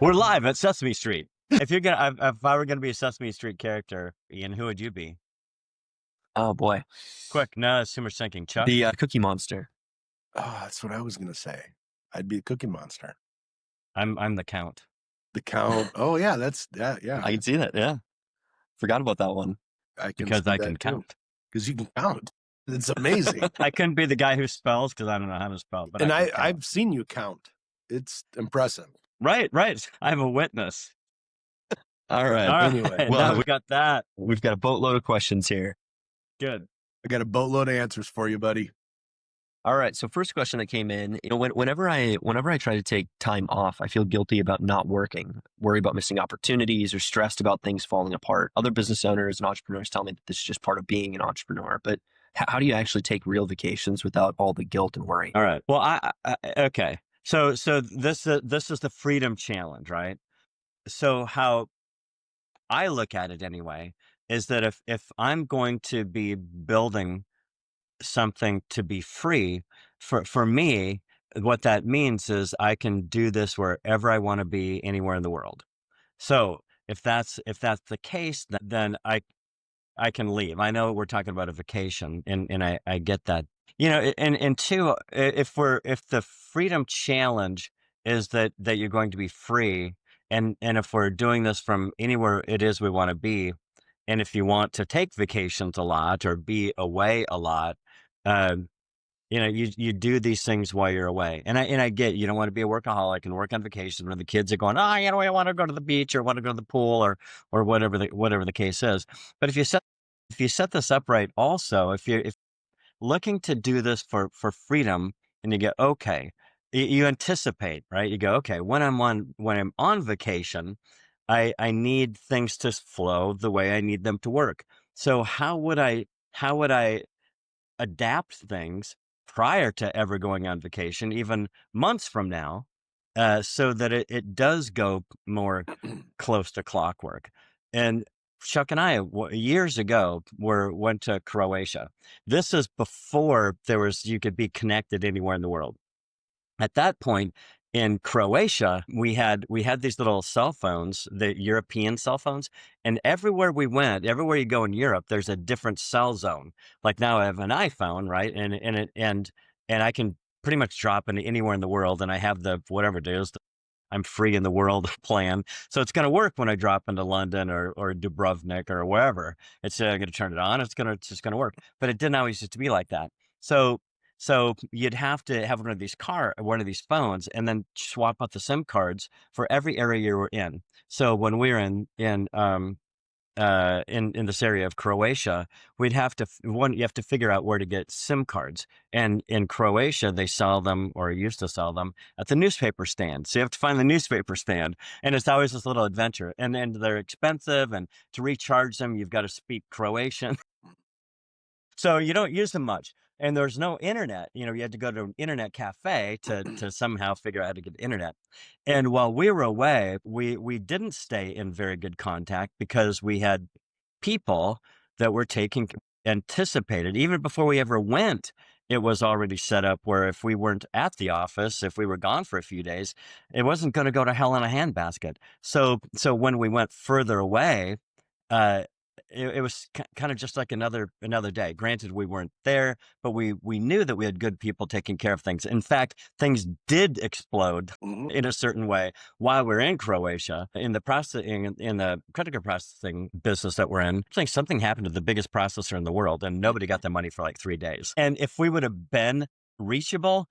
We're live at Sesame Street. If I were gonna be a Sesame Street character, Ian, who would you be? Oh boy, Quick, no, assumer thinking. Chuck, the Cookie Monster. Oh, that's what I was gonna say. I'd be a Cookie Monster. I'm the Count. The Count. Oh yeah, yeah. I can see that. Yeah, forgot about that one. I can Because see I that can too. count. Because you can count. It's amazing. I couldn't be the guy who spells because I don't know how to spell. But and I can count. I've seen you count. It's impressive. Right. I'm a witness. All right. All right. Anyway, Well, well, we got that. We've got a boatload of questions here. Good. I got a boatload of answers for you, buddy. All right. So first question that came in, whenever I try to take time off, I feel guilty about not working, worry about missing opportunities or stressed about things falling apart. Other business owners and entrepreneurs tell me that this is just part of being an entrepreneur, but how do you actually take real vacations without all the guilt and worry? All right. Well, okay. So this is the freedom challenge, right? So how I look at it anyway is that if I'm going to be building something to be free, for me, what that means is I can do this wherever I want to be, anywhere in the world. So if that's the case, then I can leave. I know we're talking about a vacation, and I get that. And two, if the freedom challenge is that you're going to be free, and if we're doing this from anywhere it is we want to be, and if you want to take vacations a lot or be away a lot, um, you do these things while you're away. And I get you don't want to be a workaholic and work on vacation when the kids are going, I want to go to the beach or want to go to the pool or whatever the case is. But if you set this up right, also, if looking to do this for freedom, and you go, okay, you anticipate, right? You go, okay, when I'm on vacation, I need things to flow the way I need them to work. So how would I adapt things prior to ever going on vacation, even months from now, so that it does go more close to clockwork? And Chuck and I, years ago, went to Croatia. This is before you could be connected anywhere in the world. At that point in Croatia, we had these little cell phones, the European cell phones, and everywhere we went, everywhere you go in Europe, there's a different cell zone. Like now I have an iPhone, right? And I can pretty much drop into anywhere in the world, and I have the whatever it is, I'm free in the world plan. So it's going to work when I drop into London or Dubrovnik or wherever. It's going to turn it on. It's just going to work. But it didn't always used to be like that. So you'd have to have one of these phones, and then swap out the SIM cards for every area you were in. So when we were in this area of Croatia, you have to figure out where to get SIM cards. And in Croatia, they sell them, or used to sell them, at the newspaper stand. So you have to find the newspaper stand, and it's always this little adventure. And they're expensive, and to recharge them, you've got to speak Croatian. So you don't use them much. And there's no internet. You had to go to an internet cafe to somehow figure out how to get internet. And while we were away, we didn't stay in very good contact because we had people that were anticipated, even before we ever went. It was already set up where if we weren't at the office, if we were gone for a few days, it wasn't going to go to hell in a handbasket. So when we went further away, uh, it was kind of just like another day. Granted, we weren't there, but we knew that we had good people taking care of things. In fact, things did explode in a certain way while we were in Croatia. In the credit card processing business that we're in, I think something happened to the biggest processor in the world, and nobody got their money for like 3 days. And if we would have been reachable,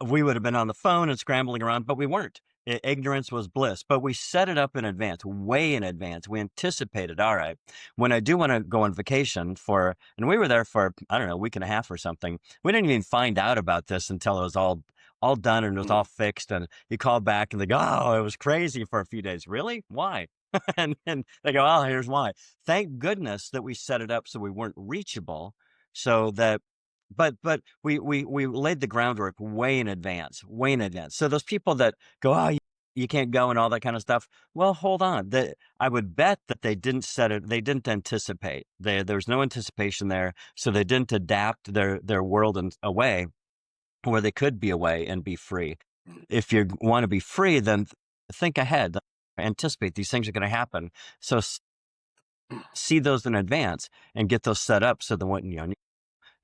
we would have been on the phone and scrambling around, but we weren't. Ignorance was bliss, but we set it up in advance, way in advance. We anticipated, all right, when I do want to go on vacation and we were there for, I don't know, a week and a half or something. We didn't even find out about this until it was all done and it was all fixed. And you call back and they go, oh, it was crazy for a few days. Really? Why? and they go, oh, here's why. Thank goodness that we set it up so we weren't reachable, so that but we laid the groundwork way in advance. So those people that go, oh, you can't go and all that kind of stuff. Well, hold on. I would bet that they didn't set it. They didn't anticipate. There was no anticipation there. So they didn't adapt their world in a way where they could be away and be free. If you want to be free, then think ahead. anticipate these things are going to happen. So see those in advance and get those set up so that when,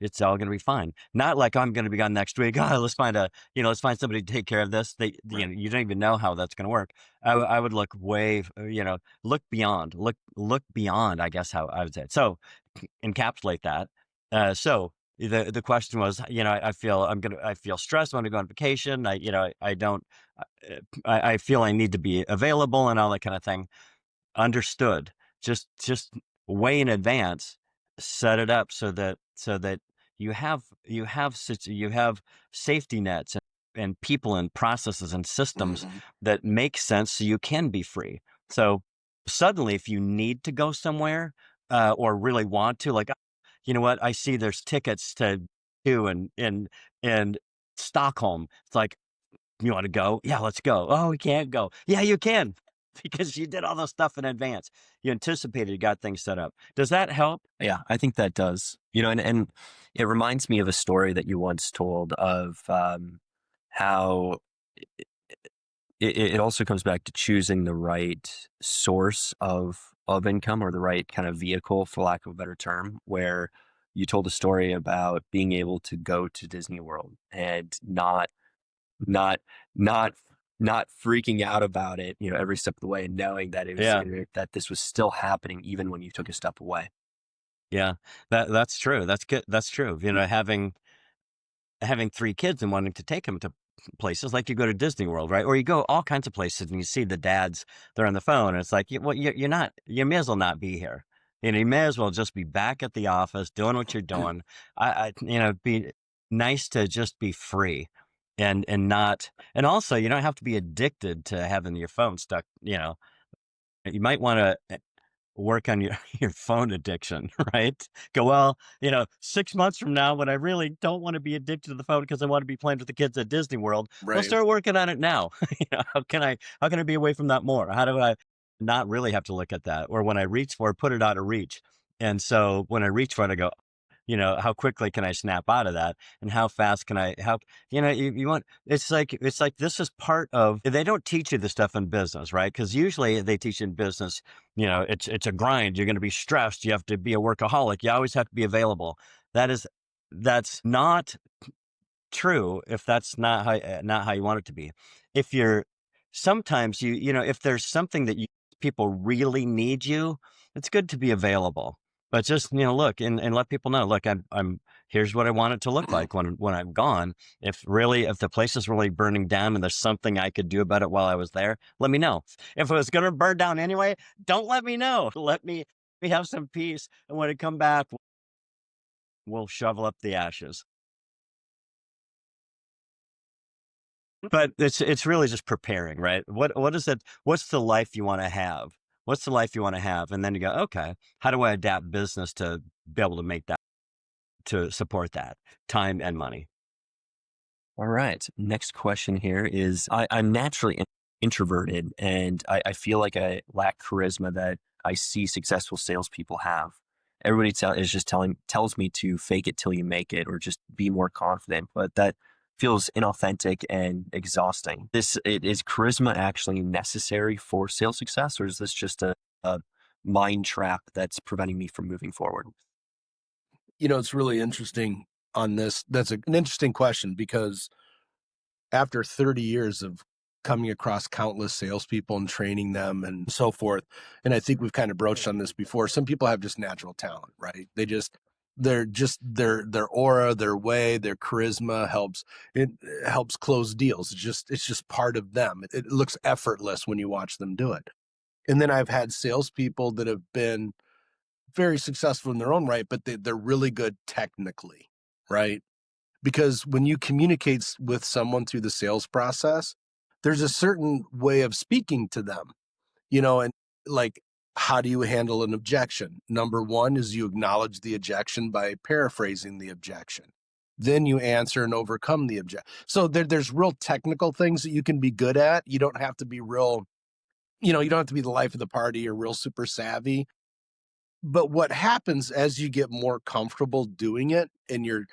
it's all going to be fine. Not like I'm going to be gone next week. Oh, let's find somebody to take care of this. You don't even know how that's going to work. I would look look beyond, I guess how I would say it. So encapsulate that. So the question was, I feel stressed. I want to go on vacation. I feel I need to be available and all that kind of thing. Understood. Just way in advance, set it up so that you have safety nets and people and processes and systems that make sense so you can be free. So suddenly, if you need to go somewhere or really want to, like, you know what, I see there's tickets to do in Stockholm. It's like, you want to go? Yeah, let's go. Oh, we can't go. Yeah, you can. Because you did all the stuff in advance. You anticipated, you got things set up. Does that help? Yeah, I think that does. And it reminds me of a story that you once told of how it also comes back to choosing the right source of income, or the right kind of vehicle, for lack of a better term, where you told a story about being able to go to Disney World and not not freaking out about it, every step of the way, and knowing that that this was still happening even when you took a step away. Yeah, that's true. That's good. That's true. Having 3 kids and wanting to take them to places like you go to Disney World, right? Or you go all kinds of places and you see the dads, they're on the phone. And it's like, you're not, you may as well not be here. You may as well just be back at the office doing what you're doing. Be nice to just be free and not, and also you don't have to be addicted to having your phone stuck. You might want to work on your phone addiction, right? Go, well, 6 months from now, when I really don't want to be addicted to the phone because I want to be playing with the kids at Disney World, we'll Right. start working on it now. How can I be away from that more? How do I not really have to look at that? Or when I reach for it, put it out of reach. And so when I reach for it, I go, how quickly can I snap out of that? And how fast can I help? You want, it's like this is part of, they don't teach you this stuff in business, right? Because usually they teach in business, it's a grind. You're going to be stressed. You have to be a workaholic. You always have to be available. That's not true if that's not how you want it to be. If you're sometimes if there's something that people really need you, it's good to be available. But just look and let people know. Look, I'm here's what I want it to look like when I'm gone. If the place is really burning down and there's something I could do about it while I was there, let me know. If it was going to burn down anyway, don't let me know. Let me have some peace, and when I come back, we'll shovel up the ashes. But it's really just preparing, right? What is it? What's the life you want to have? What's the life you want to have? And then you go, okay, how do I adapt business to be able to make that, to support that time and money? All right. Next question here is, I'm naturally introverted, and I feel like I lack charisma that I see successful salespeople have. Everybody tells me to fake it till you make it, or just be more confident, but that feels inauthentic and exhausting. Is charisma actually necessary for sales success, or is this just a mind trap that's preventing me from moving forward? It's really interesting on this. That's an interesting question, because after 30 years of coming across countless salespeople and training them and so forth, and I think we've kind of broached on this before, some people have just natural talent, right? They're just their aura, their way, their charisma helps close deals. It's just part of them. It looks effortless when you watch them do it. And then I've had salespeople that have been very successful in their own right, but they're really good technically, right? Because when you communicate with someone through the sales process, there's a certain way of speaking to them, and like, how do you handle an objection? Number one is you acknowledge the objection by paraphrasing the objection. Then you answer and overcome the objection. So there's real technical things that you can be good at. You don't have to be you don't have to be the life of the party or real super savvy. But what happens as you get more comfortable doing it, and you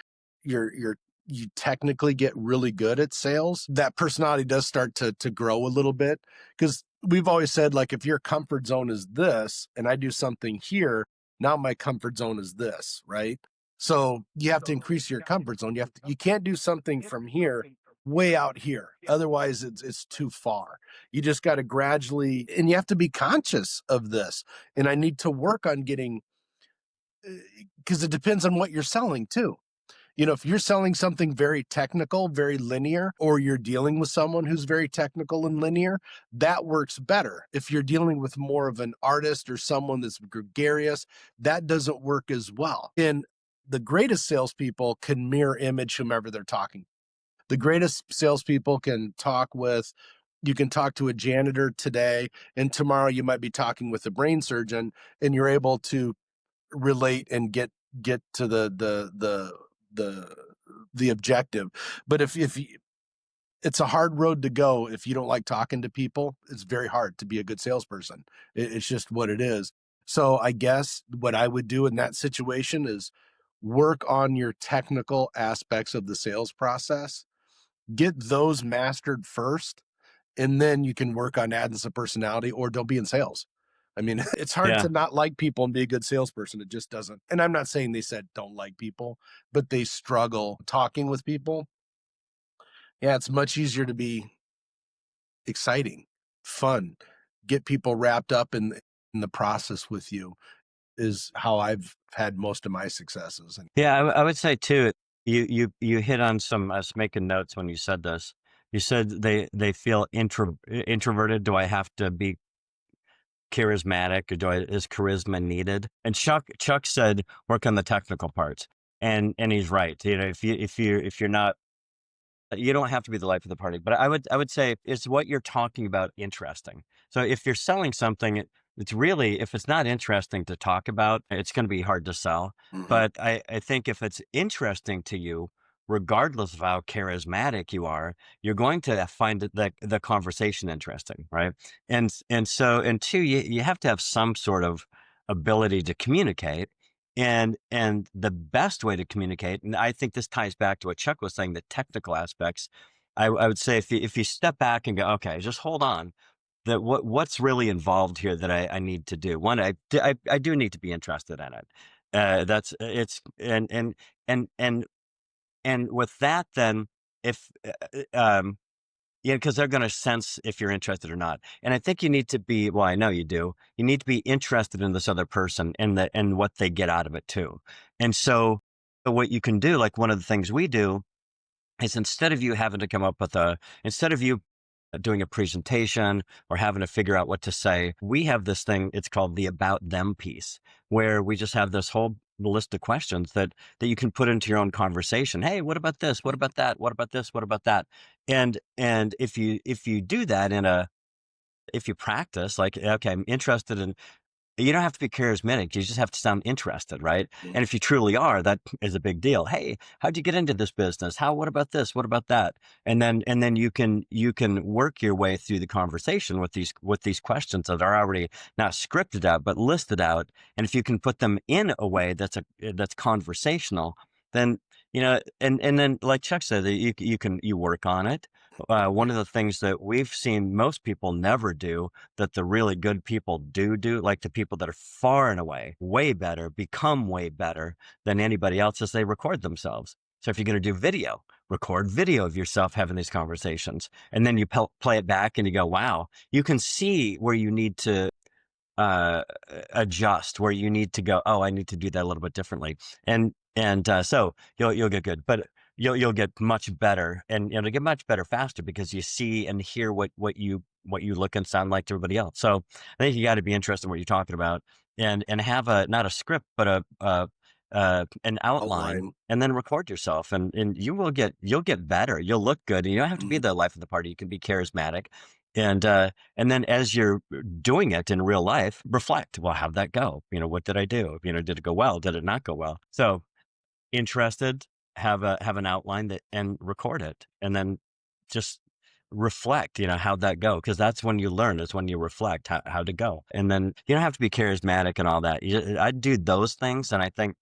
technically get really good at sales, that personality does start to grow a little bit. Because we've always said, like, if your comfort zone is this and I do something here, now my comfort zone is this, right? So you have to increase your comfort zone. You can't do something from here way out here. Otherwise it's too far. You just got to gradually, and you have to be conscious of this. And I need to work on getting, because it depends on what you're selling too. If you're selling something very technical, very linear, or you're dealing with someone who's very technical and linear, that works better. If you're dealing with more of an artist or someone that's gregarious, that doesn't work as well. And the greatest salespeople can mirror image whomever they're talking. The greatest salespeople you can talk to a janitor today, and tomorrow you might be talking with a brain surgeon, and you're able to relate and get to the objective. But if it's a hard road to go if you don't like talking to people. It's very hard to be a good salesperson. It's just what it is. So I guess what I would do in that situation is work on your technical aspects of the sales process, get those mastered first, and then you can work on adding some personality, or don't be in sales. I mean, it's hard Yeah. to not like people and be a good salesperson. It just doesn't. And I'm not saying they said don't like people, but they struggle talking with people. Yeah, it's much easier to be exciting, fun, get people wrapped up in the process with you, is how I've had most of my successes. And Yeah, I would say too, you hit on some, I was making notes when you said this. You said they feel introverted. Do I have to be charismatic, or is charisma needed? And Chuck said work on the technical parts. And he's right. If you're not, you don't have to be the life of the party, but I would say, is what you're talking about interesting? So if you're selling something, it's really, if it's not interesting to talk about, it's going to be hard to sell. Mhm. But I think if it's interesting to you, regardless of how charismatic you are, you're going to find the conversation interesting, right? And two, you have to have some sort of ability to communicate. And the best way to communicate, and I think this ties back to what Chuck was saying, the technical aspects. I would say, if you step back and go, okay, just hold on, that what's really involved here that I need to do. One, I do need to be interested in it. That's it's and with that, then, if yeah, because they're going to sense if you're interested or not. And I think you need to be, well, I know you do. You need to be interested in this other person and what they get out of it too. And so what you can do, like one of the things we do, is instead of you having to come up with instead of you doing a presentation or having to figure out what to say, we have this thing, it's called the about them piece, where we just have this whole list of questions that you can put into your own conversation. Hey, what about this? What about that? What about this? What about that? And if you do that if you practice, like, okay, I'm interested in, you don't have to be charismatic. You just have to sound interested, right? Mhm. And if you truly are, that is a big deal. Hey, how'd you get into this business? What about this? What about that? And then you can work your way through the conversation with these questions that are already not scripted out, but listed out. And if you can put them in a way that's conversational, then, and then, like Chuck said, that you work on it. One of the things that we've seen most people never do, that the really good people do, like the people that are far and away way better, become way better than anybody else, as they record themselves. So if you're going to do video, record video of yourself having these conversations, and then you play it back and you go, wow, you can see where you need to uh, adjust, where you need to go, oh, I need to do that a little bit differently. And so you'll get good, but you'll get much better, and it'll get much better faster, because you see and hear what you look and sound like to everybody else. So I think you got to be interested in what you're talking about, and have not a script, but an outline, Outline. and then record yourself, and you'll get better. You'll look good, and you don't have to be Mhm. the life of the party. You can be charismatic. And then, as you're doing it in real life, reflect. Well, how'd that go? What did I do? Did it go well? Did it not go well? So, interested, have an outline, and record it, and then just reflect. How'd that go? Because that's when you learn. Is when you reflect how to go. And then you don't have to be charismatic and all that. I'd do those things, and I think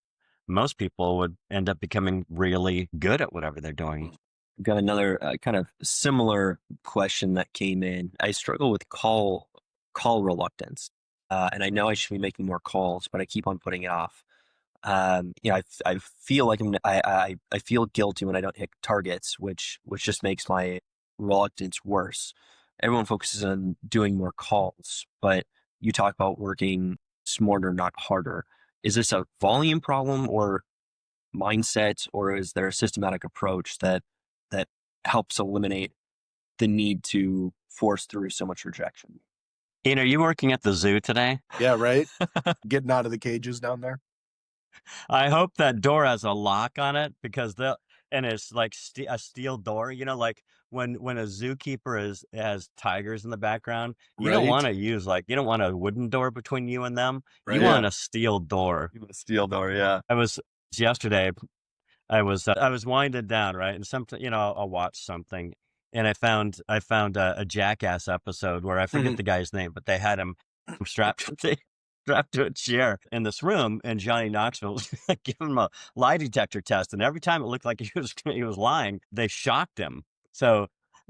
most people would end up becoming really good at whatever they're doing. Got another kind of similar question that came in. I struggle with call call reluctance. And I know I should be making more calls, but I keep on putting it off. I feel like I feel guilty when I don't hit targets, which just makes my reluctance worse. Everyone focuses on doing more calls, but you talk about working smarter, not harder. Is this a volume problem or mindset, or is there a systematic approach that helps eliminate the need to force through so much rejection? Ian, are you working at the zoo today? Yeah, right. Getting out of the cages down there. I hope that door has a lock on it because and it's like a steel door. You know, like when a zookeeper has tigers in the background, you don't want Right. to use you don't want a wooden door between you and them. You Right. want Yeah, a steel door. you want a steel door. Yeah. I was yesterday. I was winding down, right, and something, I'll watch something, and I found a Jackass episode where I forget the guy's name, but they had him strapped strapped to a chair in this room, and Johnny Knoxville was giving him a lie detector test, and every time it looked like he was lying, they shocked him. So,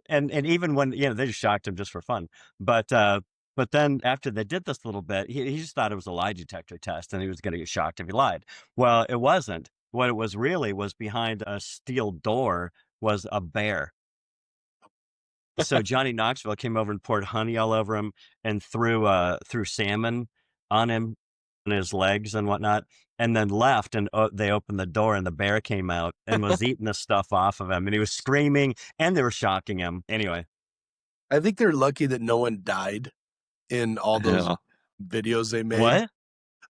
and even when they just shocked him just for fun, but then after they did this little bit, he just thought it was a lie detector test, and he was going to get shocked if he lied. Well, it wasn't. What it was really was behind a steel door was a bear. So Johnny Knoxville came over and poured honey all over him and threw salmon on him and his legs and whatnot, and then left. And they opened the door, and the bear came out and was eating the stuff off of him, and he was screaming, and they were shocking him. Anyway, I think they're lucky that no one died in all those Yeah. videos they made. what?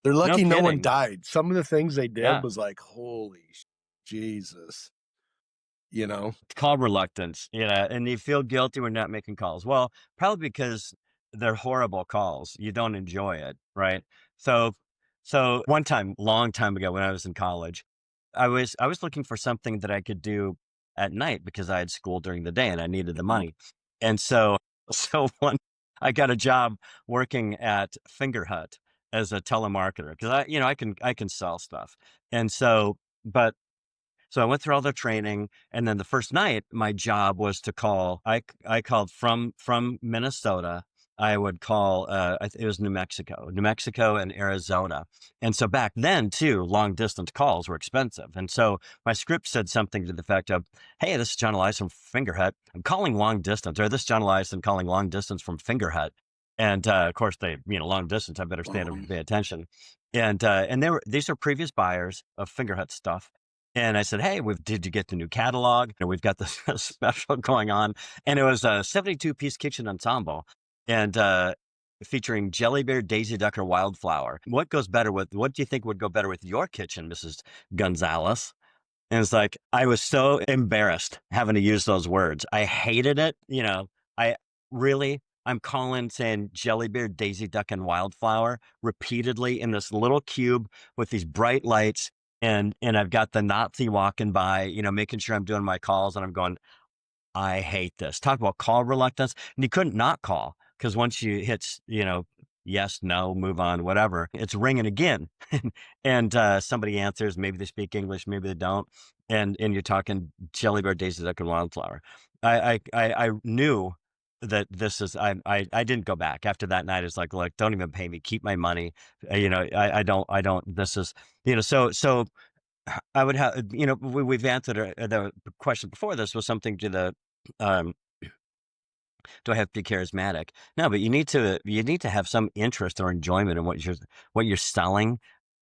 They're lucky no one kidding. died. Some of the things they did Yeah. was like, holy Jesus. You know? Call reluctance, and you feel guilty when not making calls. Well, probably because they're horrible calls. You don't enjoy it, right? So, so one time, long time ago, when I was in college, I was looking for something that I could do at night because I had school during the day and I needed the money. And so, so one, I got a job working at Finger Hut as a telemarketer because I can sell stuff, and but so I went through all the training, and then the first night, my job was to call. I called from Minnesota. I would call. It was New Mexico, and Arizona. And so back then, too, long distance calls were expensive. And so my script said something to the effect of, "Hey, this is John Elias from Finger Hut. I'm calling long distance, or this is John Elias. I'm calling long distance from Finger Hut." And of course, long distance. I better stand up and pay attention. And these are previous buyers of Finger Hut stuff. And I said, "Hey, did you get the new catalog? We've got this special going on." And it was a 72-piece kitchen ensemble, and featuring Jelly Bear, Daisy Duck, or Wildflower. What do you think would go better with your kitchen, Mrs. Gonzalez? And it's like, I was so embarrassed having to use those words. I hated it. I really, I'm calling saying Jelly Bear, Daisy Duck, and Wildflower repeatedly in this little cube with these bright lights. And I've got the Nazi walking by, making sure I'm doing my calls, and I'm going, I hate this. Talk about call reluctance. And you couldn't not call because once you hit, yes, no, move on, whatever, it's ringing again. And somebody answers. Maybe they speak English, maybe they don't. And you're talking Jelly Bear, Daisy Duck, and Wildflower. I knew that this is, I didn't go back after that night. It's like, look, don't even pay me. Keep my money. I don't, this is, so I would have, we've answered the question before. This was something to the, um, do I have to be charismatic? No, but you need to have some interest or enjoyment in what you're selling.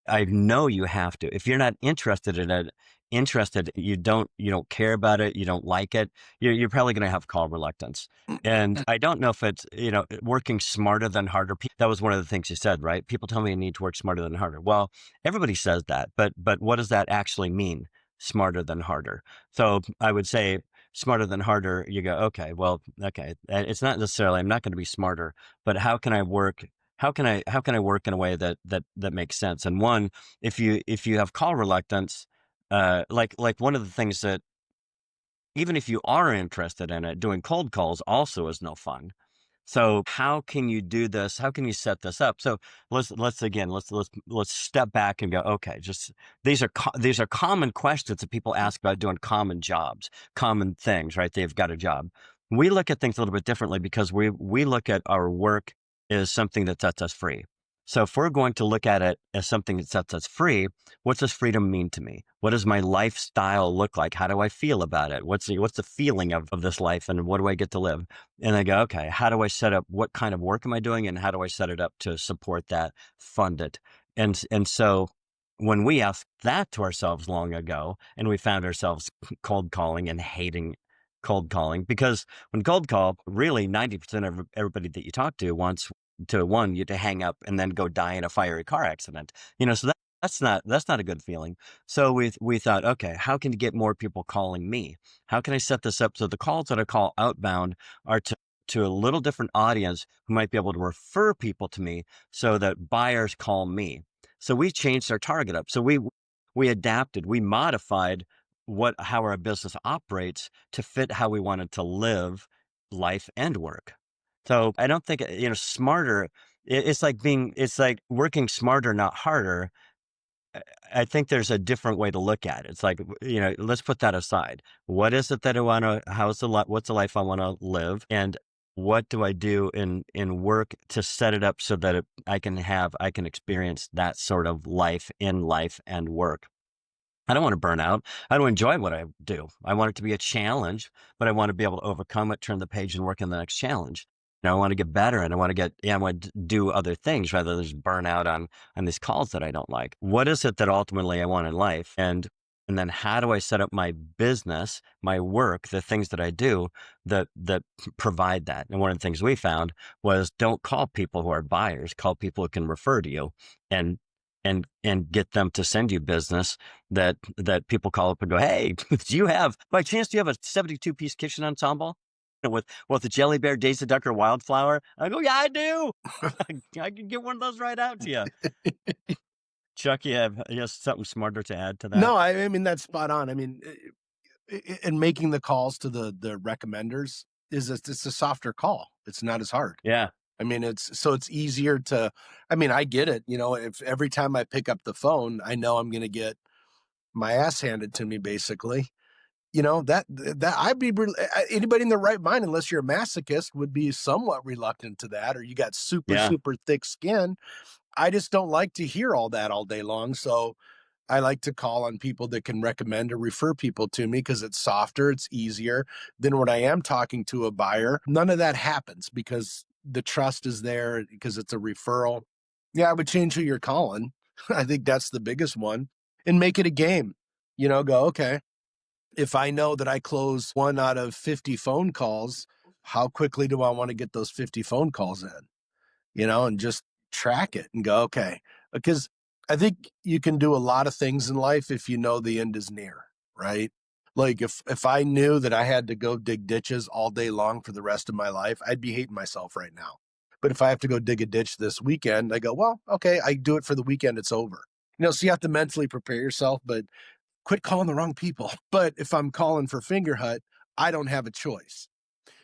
I know you have to. If you're not interested in it, you don't care about it, you don't like it, you're probably going to have call reluctance. And I don't know if it's, working smarter than harder. That was one of the things you said, right? People tell me I need to work smarter than harder. Well, everybody says that, but what does that actually mean? Smarter than harder. So I would say smarter than harder. You go, okay, well, okay. It's not necessarily, I'm not going to be smarter, but how can I work? How can I work in a way that makes sense? And one, if you have call reluctance, like one of the things that, even if you are interested in it, doing cold calls also is no fun. So how can you do this? How can you set this up? So let's step back and go, okay, just these are common questions that people ask about doing common jobs, common things, right? They've got a job. We look at things a little bit differently because we look at our work is something that sets us free. So if we're going to look at it as something that sets us free, what does freedom mean to me? What does my lifestyle look like? How do I feel about it? What's the feeling of this life, and what do I get to live? And I go, okay, how do I set up, what kind of work am I doing, and how do I set it up to support that, fund it? And so when we asked that to ourselves long ago, and we found ourselves cold calling and hating cold calling, because when cold call, really 90% of everybody that you talk to wants to you to hang up and then go die in a fiery car accident. So that's not a good feeling. So we thought, okay, how can you get more people calling me? How can I set this up so the calls that I call outbound are to a little different audience who might be able to refer people to me so that buyers call me. So we changed our target up. So we adapted, we modified how our business operates to fit how we wanted to live life and work. So I don't think, smarter, it's like working smarter, not harder. I think there's a different way to look at it. It's like, let's put that aside. What is it that I want to, what's the life I want to live? And what do I do in work to set it up so that I can experience that sort of life in life and work? I don't want to burn out. I don't enjoy what I do. I want it to be a challenge, but I want to be able to overcome it, turn the page, and work on the next challenge. I want to get better, and I want to do other things rather than just burn out on these calls that I don't like. What is it that ultimately I want in life? And then how do I set up my business, my work, the things that I do that provide that? And one of the things we found was, don't call people who are buyers, call people who can refer to you, and get them to send you business that people call up and go, hey, by chance, do you have a 72-piece kitchen ensemble with the Jelly Bear, Daisy Duck, or Wildflower? I go, yeah, I do. I can get one of those right out to you. Chuck, you have something smarter to add to that? No, I mean, that's spot on. I mean, and making the calls to the recommenders it's a softer call. It's not as hard. Yeah. I mean, it's easier to, I mean, I get it. If every time I pick up the phone, I know I'm going to get my ass handed to me, basically. That I'd be, anybody in their right mind, unless you're a masochist, would be somewhat reluctant to that, or you got super thick skin. I just don't like to hear all that all day long. So I like to call on people that can recommend or refer people to me, because it's softer, it's easier than when I am talking to a buyer. None of that happens because the trust is there, because it's a referral. Yeah, I would change who you're calling. I think that's the biggest one, and make it a game. Go, okay, if I know that I close 1 out of 50 phone calls, how quickly do I want to get those 50 phone calls in? And just track it and go, okay, because I think you can do a lot of things in life if you know the end is near, right? Like if I knew that I had to go dig ditches all day long for the rest of my life, I'd be hating myself right now. But if I have to go dig a ditch this weekend, I go, well, okay, I do it for the weekend, it's over. So you have to mentally prepare yourself, but quit calling the wrong people. But if I'm calling for Fingerhut, I don't have a choice,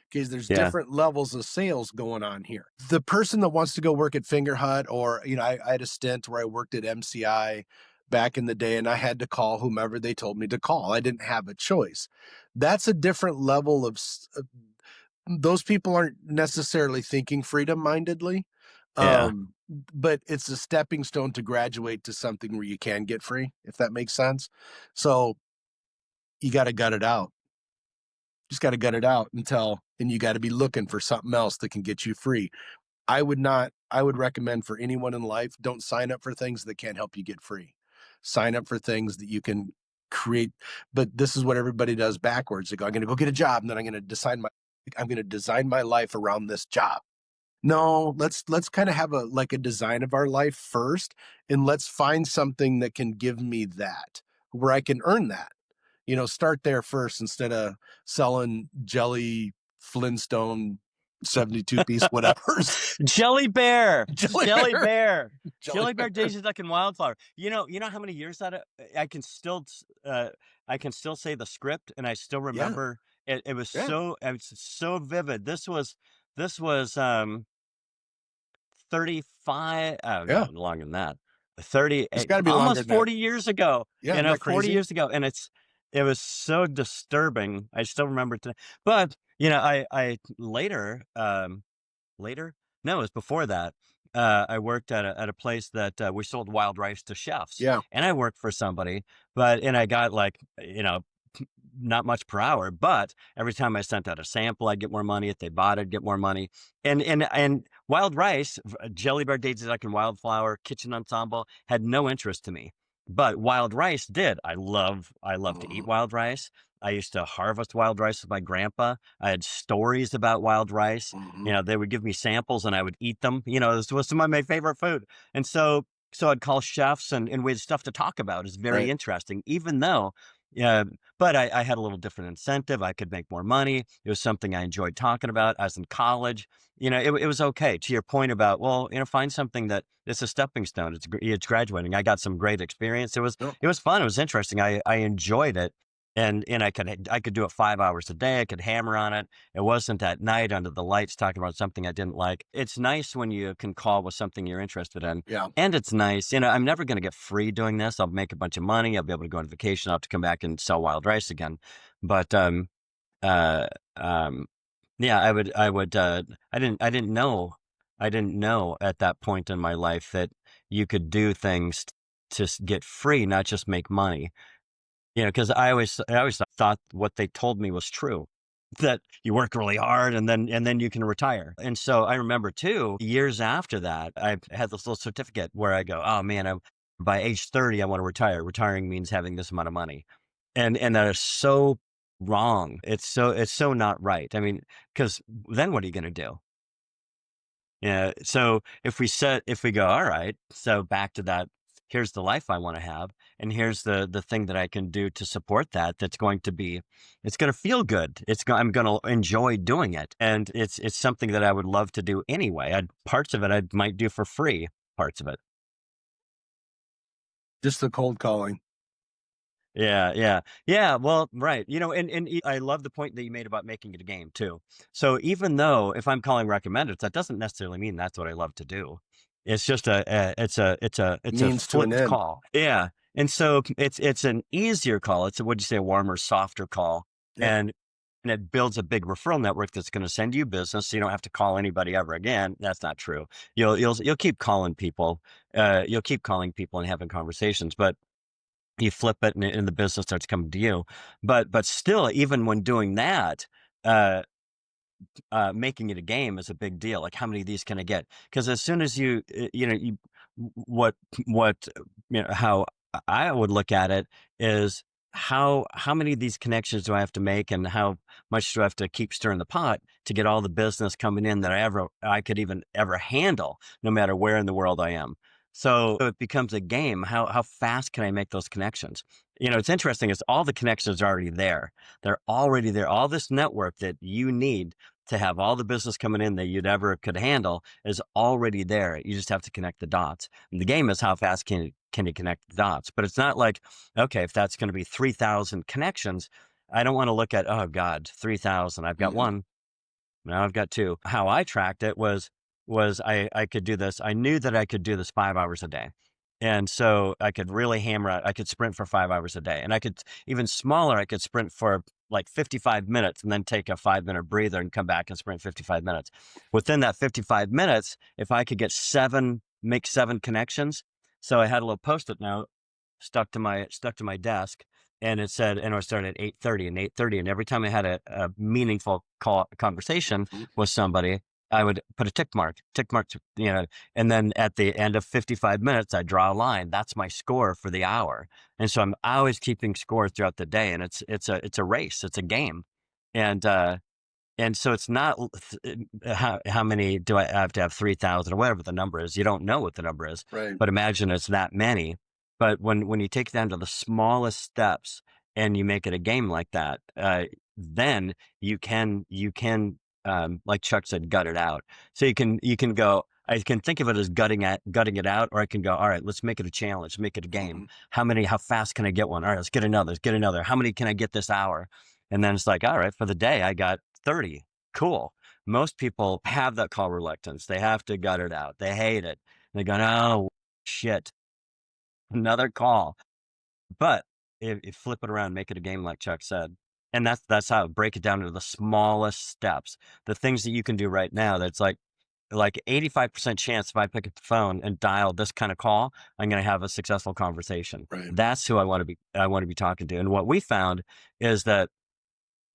because there's different levels of sales going on here. The person that wants to go work at Fingerhut, or, I had a stint where I worked at MCI back in the day, and I had to call whomever they told me to call. I didn't have a choice. That's a different level of, those people aren't necessarily thinking freedom mindedly. Yeah. But it's a stepping stone to graduate to something where you can get free, if that makes sense. So you got to gut it out. Just got to gut it out and you got to be looking for something else that can get you free. I would recommend for anyone in life, don't sign up for things that can't help you get free. Sign up for things that you can create. But this is what everybody does backwards. They go, I'm going to go get a job, and then I'm going to design my life around this job. No, let's kind of have a design of our life first, and let's find something that can give me that, where I can earn that. Start there first, instead of selling jelly Flintstone 72-piece whatever's. Jelly Bear, Jelly Bear, Jelly Bear, Daisy Duck, and Wildflower. You know how many years that I can still say the script, and I still remember it. It was so vivid. This was 35. Oh, no, longer than that. 30. It's got to be almost 40 years ago. Yeah, 40 years ago, and it was so disturbing. I still remember today. But I later, No, it was before that. I worked at a place that we sold wild rice to chefs, Yeah. and I worked for somebody, and I got like not much per hour, but every time I sent out a sample, I'd get more money. If they bought, I'd get more money. And wild rice, Jelly Bear Daisy Duck and Wildflower, Kitchen Ensemble had no interest to me, but wild rice did. I love to eat Mhm. wild rice. I used to harvest wild rice with my grandpa. I had stories about wild rice. Mhm. They would give me samples and I would eat them. This was some of my favorite food. And so I'd call chefs and we had stuff to talk about. It's very Right. interesting, even though, yeah, but I had a little different incentive. I could make more money. It was something I enjoyed talking about. I was in college. It was okay. To your point about, well, find something that it's a stepping stone. It's graduating. I got some great experience. It was Yep. it was fun. It was interesting. I enjoyed it. And I could do it 5 hours a day. I could hammer on it. It wasn't at night under the lights talking about something I didn't like. It's nice when you can call with something you're interested in. Yeah. And it's nice, I'm never going to get free doing this. I'll make a bunch of money. I'll be able to go on vacation. I'll have to come back and sell wild rice again. But uh, um, yeah, I didn't know at that point in my life that you could do things to get free, not just make money. Because I always thought what they told me was true, that you work really hard and then you can retire. And so I remember too, years after that, I had this little certificate where I go, oh man, by age 30, I want to retire. Retiring means having this amount of money. And that is so wrong. It's so not right. I mean, because then what are you going to do? Yeah. So if we go, all right, so back to that, here's the life I want to have, and here's the thing that I can do to support that. It's going to feel good. I'm going to enjoy doing it, and it's something that I would love to do anyway. Parts of it I might do for free. Parts of it. Just the cold calling. Yeah, yeah, yeah. Well, right. I love the point that you made about making it a game too. So even though if I'm calling recommended, that doesn't necessarily mean that's what I love to do. It's just it's a Means to an flipped end. call. Yeah, and so it's an easier call. Would you say, a warmer, softer call, Yeah. and it builds a big referral network that's going to send you business. So you don't have to call anybody ever again. That's not true. You'll keep calling people. You'll keep calling people and having conversations, but you flip it and the business starts coming to you. But still, even when doing that, uh, making it a game is a big deal. Like, how many of these can I get? Because as soon as what what how I would look at it is how many of these connections do I have to make, and how much do I have to keep stirring the pot to get all the business coming in that I could even ever handle, no matter where in the world I am. So it becomes a game. How fast can I make those connections? It's interesting is all the connections are already there. They're already there. All this network that you need to have all the business coming in that you'd ever could handle is already there. You just have to connect the dots. And the game is how fast can you connect the dots? But it's not like, okay, if that's going to be 3,000 connections, I don't want to look at, oh God, 3,000. I've got Mhm. one. Now I've got two. How I tracked it was I could do this. I knew that I could do this 5 hours a day. And so I could really hammer out. I could sprint for 5 hours a day. And I could, even smaller, I could sprint for like 55 minutes and then take a 5 minute breather and come back and sprint 55 minutes. Within that 55 minutes, if I could make seven connections. So I had a little post-it note stuck to my desk, and it said, and I started at 8:30 and 8:30. And every time I had a meaningful conversation Mhm. with somebody, I would put a tick mark, and then at the end of 55 minutes, I draw a line. That's my score for the hour. And so I'm always keeping score throughout the day. And it's a race. It's a game. And, and so it's not how many do I have to have 3,000 or whatever the number is. You don't know what the number is, Right. but imagine it's that many. But when you take it down to the smallest steps and you make it a game like that, then you can like Chuck said, gut it out. So you can go. I can think of it as gutting it out, or I can go, all right, let's make it a challenge, make it a game. Mhm. How fast can I get one? All right, let's get another. Let's get another. How many can I get this hour? And then it's like, all right, for the day, I got 30. Cool. Most people have that call reluctance. They have to gut it out. They hate it. They go, oh, shit, another call. But if flip it around, make it a game like Chuck said. And that's how break it down to the smallest steps, the things that you can do right now. That's like, like 85% chance if I pick up the phone and dial this kind of call, I'm going to have a successful conversation. Right. That's who I want to be talking to. And what we found is that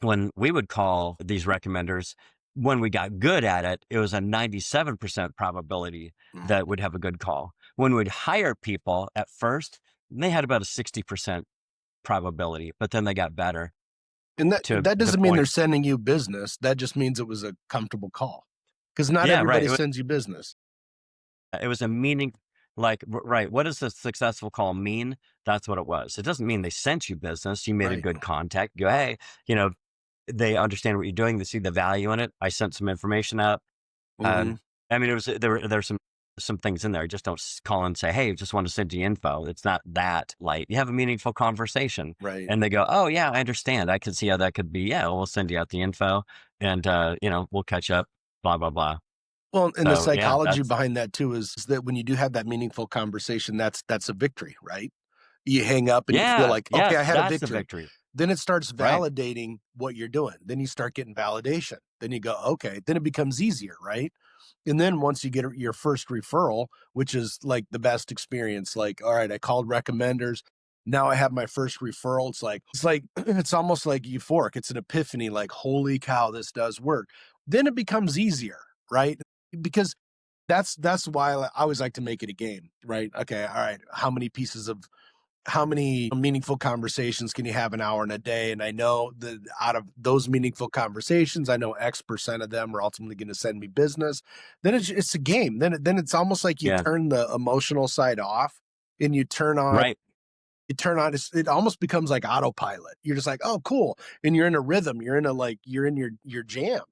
when we would call these recommenders, when we got good at it, it was a 97% probability that we'd have a good call. When we'd hire people at first, they had about a 60% probability, but then they got better. And that to that the doesn't mean they're point. sending you business. That just means it was a comfortable call. Because not Yeah, right. everybody It was, sends you business. it was a meaning, like, right. What does a successful call mean? That's what it was. It doesn't mean they sent you business. You made a Right. good contact. Go, hey, you know, they understand what you're doing. They see the value in it. I sent some information out. Mhm. I mean, there were some things in there. Just don't call and say, hey, just want to send you info. It's not that light. You have a meaningful conversation, Right. and they go, oh yeah, I understand. I can see how that could be. Yeah, we'll send you out the info, and we'll catch up. Blah blah blah. Well, and the So yeah, psychology that's behind that too is that when you do have that meaningful conversation, that's a victory, right? You hang up and you feel yeah, like, okay, I yes, had a that's the victory. victory. Then it starts Right. validating what you're doing. Then you start getting validation. Then you go, okay, then it becomes easier, right? And then once you get your first referral, which is like the best experience, like, all right, I called recommenders. Now I have my first referral. It's like it's almost like euphoric. It's an epiphany, like, holy cow, this does work. Then it becomes easier, right? Because that's why I always like to make it a game, right? Okay, all right, how many meaningful conversations can you have an hour in a day? And I know that out of those meaningful conversations, I know X% of them are ultimately going to send me business. Then it's a game. Then it's almost like you Yeah. turn the emotional side off and you turn on. Right. It almost becomes like autopilot. You're just like, oh, cool, and you're in a rhythm. You're in your jam.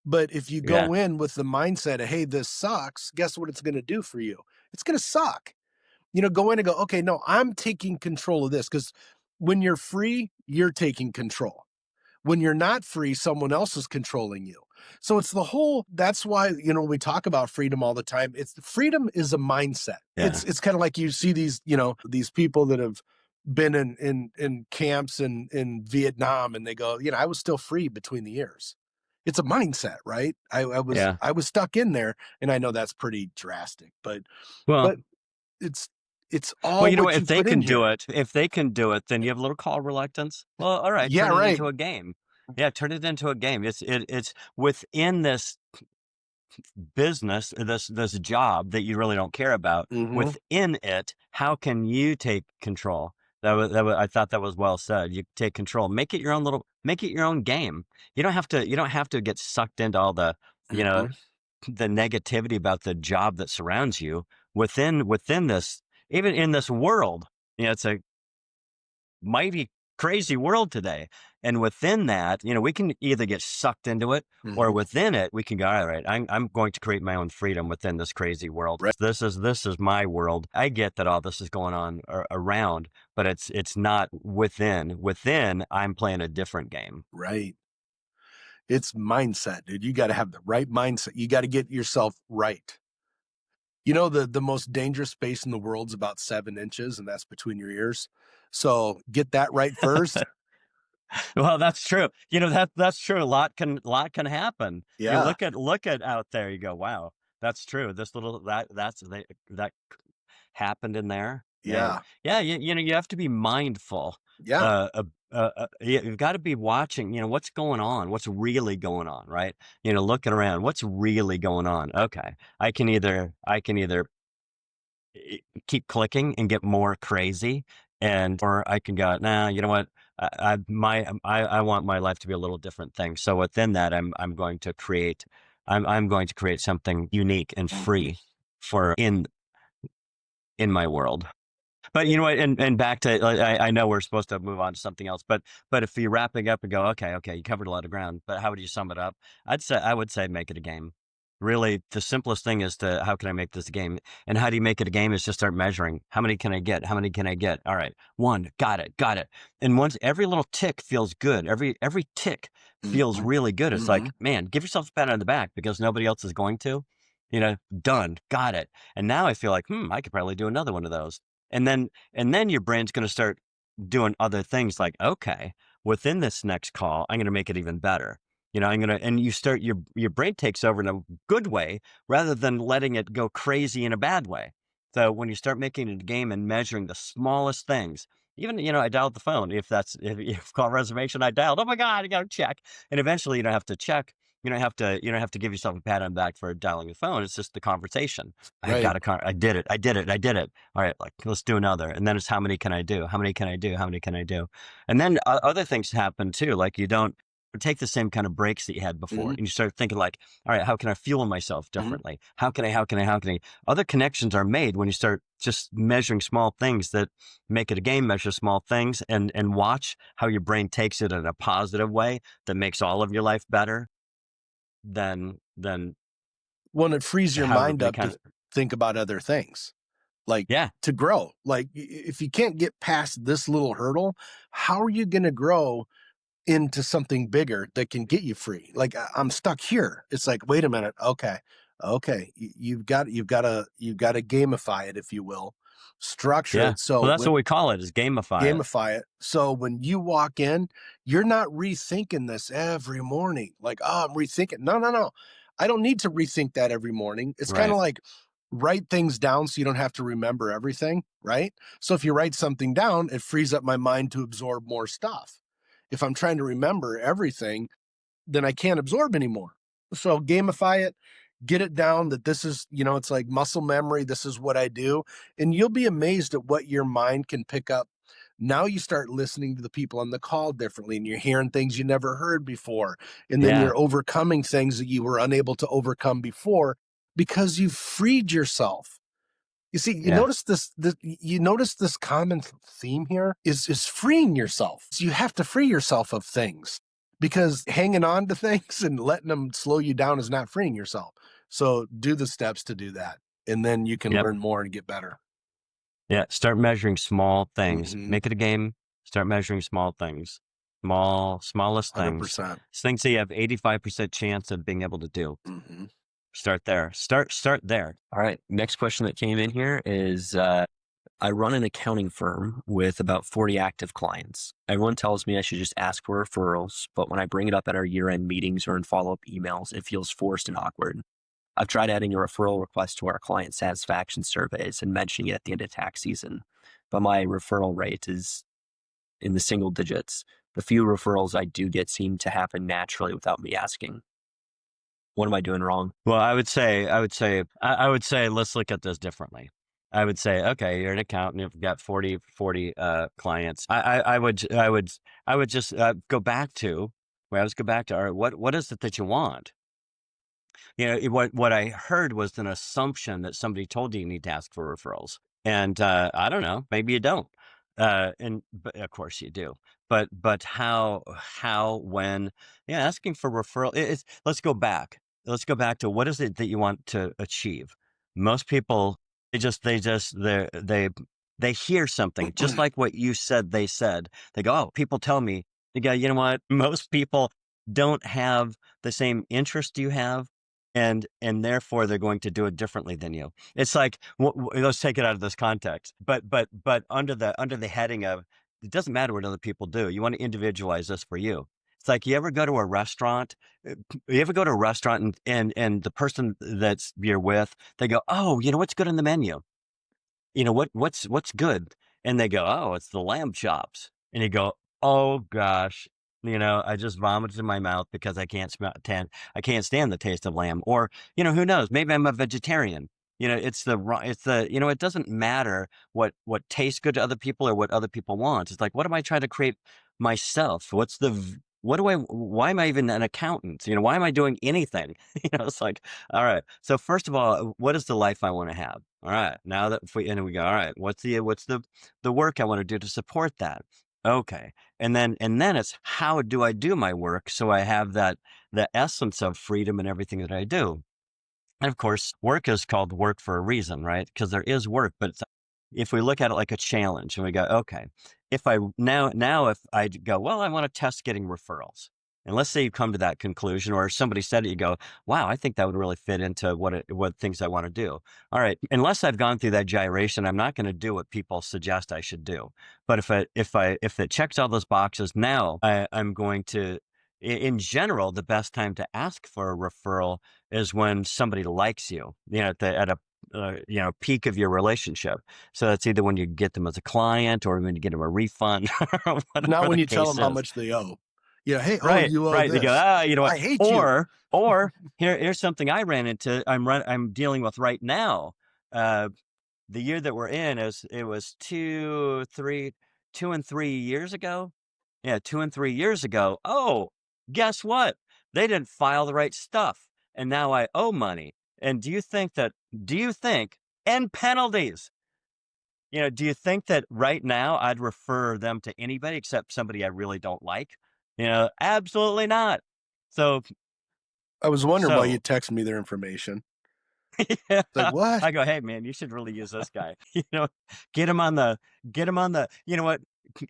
But if you Yeah. go in with the mindset of, hey, this sucks, guess what it's going to do for you? It's going to suck. Go in and go, okay, no, I'm taking control of this. Because when you're free, you're taking control. When you're not free, someone else is controlling you. So that's why, we talk about freedom all the time. Freedom is a mindset. Yeah. It's kind of like you see these people that have been in camps in Vietnam, and they go, I was still free between the years. It's a mindset, right? Yeah. I was stuck in there, and I know that's pretty drastic, but Well, it's well, all you know what what? you If they put in can do here. it, then you have a little call reluctance. Well, all right, Yeah, turn it right. into a game. Yeah, turn it into a game. It's within this business, this job that you really don't care about. Mhm. Within it, how can you take control? I thought that was well said. You take control, make it your own game. You don't have to get sucked into all the, you know, Mhm. the negativity about the job that surrounds you within this, even in this world. It's a mighty crazy world today. And within that, we can either get sucked into it, or Mhm. within it, we can go, all right, I'm going to create my own freedom within this crazy world. Right. This is my world. I get that all this is going on around, but it's not within. Within, I'm playing a different game. Right. It's mindset, dude. You got to have the right mindset. You got to get yourself right. The most dangerous space in the world's about 7 inches, and that's between your ears. So get that right first. Well, that's true. That's true. A lot can happen. You Yeah. look at out there. You go, wow, that's true. This little that happened in there. Man, Yeah. yeah. You have to be mindful. Yeah. You've got to be watching. What's going on. What's really going on, right? Looking around. What's really going on? Okay, I can either keep clicking and get more crazy, or I can go, nah, you know what? I want my life to be a little different thing. So within that, I'm going to create something unique and Mhm. free for in my world. But you know what? And back to, I know we're supposed to move on to something else, but if you're wrapping up and go, okay, you covered a lot of ground, but how would you sum it up? I would say make it a game. Really, the simplest thing is to, how can I make this a game? And how do you make it a game is just start measuring. How many can I get? How many can I get? All right, one, got it. And once every little tick feels good, every tick feels Mhm. really good. It's like, Mhm. man, give yourself a pat on the back because nobody else is going to. Done, got it. And now I feel like, I could probably do another one of those. And then your brain's going to start doing other things like, okay, within this next call, I'm going to make it even better. and you start, your brain takes over in a good way rather than letting it go crazy in a bad way. So when you start making it a game and measuring the smallest things, even, I dialed the phone. If call reservation, I dialed, oh my God, I got to check. And eventually you don't have to check. You don't have to give yourself a pat on the back for dialing the phone. It's just the conversation. I Right. got I did it. I did it. I did it. All right. Like, let's do another. And then it's how many can I do? How many can I do? How many can I do? And then other things happen too. Like you don't take the same kind of breaks that you had before, Mhm. and you start thinking like, all right, how can I fuel myself Mhm. differently? How can I? Other connections are made when you start just measuring small things that make it a game. Measure small things and watch how your brain takes it in a positive way that makes all of your life better than Well, and it frees your however mind many up kind to of. think about other things, like Yeah, to grow. Like if you can't get past this little hurdle, how are you going to grow into something bigger that can get you free? Like I'm stuck here. It's like, wait a minute. Okay. Okay. You've got to gamify it, if you will, structure yeah. it. So Well, that's when what we call it, is gamify it. gamify it. So when you walk in, you're not rethinking this every morning. Like, oh, I'm rethinking. No, no, no. I don't need to rethink that every morning. It's kind Right. of like write things down so you don't have to remember everything, right? So if you write something down, it frees up my mind to absorb more stuff. If I'm trying to remember everything, then I can't absorb anymore. So gamify it, get it down that this is, it's like muscle memory. This is what I do. And you'll be amazed at what your mind can pick up. Now you start listening to the people on the call differently, and you're hearing things you never heard before. And then Yeah, you're overcoming things that you were unable to overcome before because you've freed yourself. You see, yeah, you notice this common theme here is freeing yourself. So you have to free yourself of things, because hanging on to things and letting them slow you down is not freeing yourself. So do the steps to do that. And then you can yep, learn more and get better. yeah. Start measuring small things. Mm-hmm. Make it a game. Start measuring small things, smallest things. 100%. It's things that you have 85% chance of being able to do. Mm-hmm. Start there. Start there. All right. Next question that came in here is I run an accounting firm with about 40 active clients. Everyone tells me I should just ask for referrals, but when I bring it up at our year-end meetings or in follow-up emails, it feels forced and awkward. I've tried adding a referral request to our client satisfaction surveys and mentioning it at the end of tax season, but my referral rate is in the single digits. The few referrals I do get seem to happen naturally without me asking. What am I doing wrong? Well, I would say, let's look at this differently. I would say, okay, you're an accountant. You've got 40 clients. I would just go back to, all right, what is it that you want? What I heard was an assumption that somebody told you need to ask for referrals. And I don't know, maybe you don't. But of course you do. But when, yeah, asking for referral, let's go back. Let's go back to, what is it that you want to achieve? Most people, they hear something just like what you said. They said, they go, oh, people tell me. They go, you know what? Most people don't have the same interest you have, and therefore they're going to do it differently than you. It's like, let's take it out of this context, but under the heading of, it doesn't matter what other people do. You want to individualize this for you. It's like, you ever go to a restaurant? You ever go to a restaurant and the person that's you're with, they go, oh, what's good on the menu? What's good? And they go, oh, it's the lamb chops. And you go, oh gosh, I just vomited in my mouth because I can't stand the taste of lamb. Or, who knows? Maybe I'm a vegetarian. It doesn't matter what tastes good to other people or what other people want. It's like, what am I trying to create myself? Why am I even an accountant? Why am I doing anything? It's like, all right. So first of all, what is the life I want to have? All right. Now that we go, all right, what's the work I want to do to support that? Okay. And then it's, how do I do my work so I have the essence of freedom in everything that I do? And of course, work is called work for a reason, right? Because there is work, but if we look at it like a challenge and we go, okay, if I go, well, I want to test getting referrals. And let's say you come to that conclusion, or somebody said it, you go, wow, I think that would really fit into what things I want to do. All right. Unless I've gone through that gyration, I'm not going to do what people suggest I should do. But if it checks all those boxes, now I'm going to, in general, the best time to ask for a referral is when somebody likes you, at a peak of your relationship. So that's either when you get them as a client or when you get them a refund or Not whatever when the you tell case them how is. much they owe. Yeah. Hey, oh, Right, you owe right. They go, this. you know what? I hate you. Or here's something I ran into. I'm dealing with right now. Uh, the year that we're in it was 2 and 3 years ago. Yeah, 2 and 3 years ago. Oh, guess what? They didn't file the right stuff, and now I owe money. And do you think, and penalties, do you think that right now I'd refer them to anybody except somebody I really don't like? Absolutely not. So, I was wondering why you so texted me their information. yeah, It's like, what? I go, hey man, you should really use this guy. Get him on the, you know what,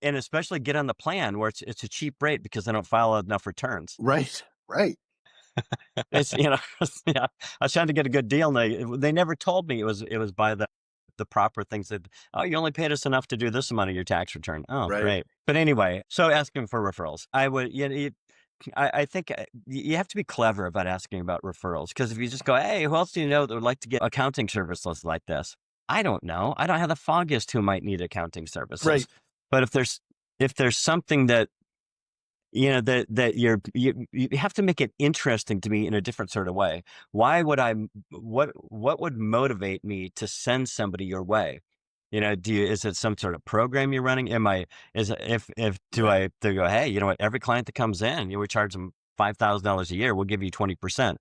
and especially get on the plan where it's a cheap rate because they don't file enough returns. Right. Right. It's yeah. I was trying to get a good deal, and they never told me it was by the proper things that, oh, you only paid us enough to do this amount of your tax return. Oh, Right. great. But anyway, so asking for referrals, I would, I think you have to be clever about asking about referrals, because if you just go, hey, who else do you know that would like to get accounting services like this? I don't know. I don't have the foggiest who might need accounting services. Right. But if there's something that that you have to make it interesting to me in a different sort of way. Why would what would motivate me to send somebody your way? Is it some sort of program you're running? Is it, if do Right. I to go, hey, you know what, every client that comes in, we charge them $5,000 a year, we'll give you 20%.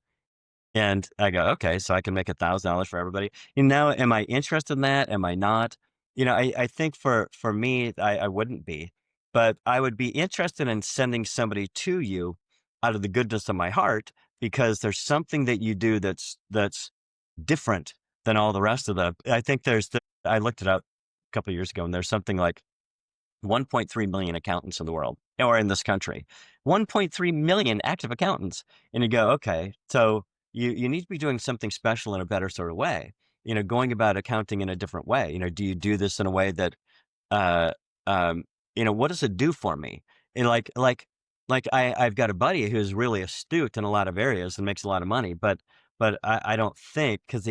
And I go, okay, so I can make $1,000 for everybody. Am I interested in that? Am I not? I think for me, I wouldn't be, but I would be interested in sending somebody to you out of the goodness of my heart, because there's something that you do that's different than all the rest of the. I think I looked it up a couple of years ago, and there's something like 1.3 million accountants in the world, or in this country. 1.3 million active accountants. And you go, okay, so you need to be doing something special in a better sort of way, going about accounting in a different way. Do you do this in a way that, uh, what does it do for me? And I've got a buddy who's really astute in a lot of areas and makes a lot of money, but I don't think, because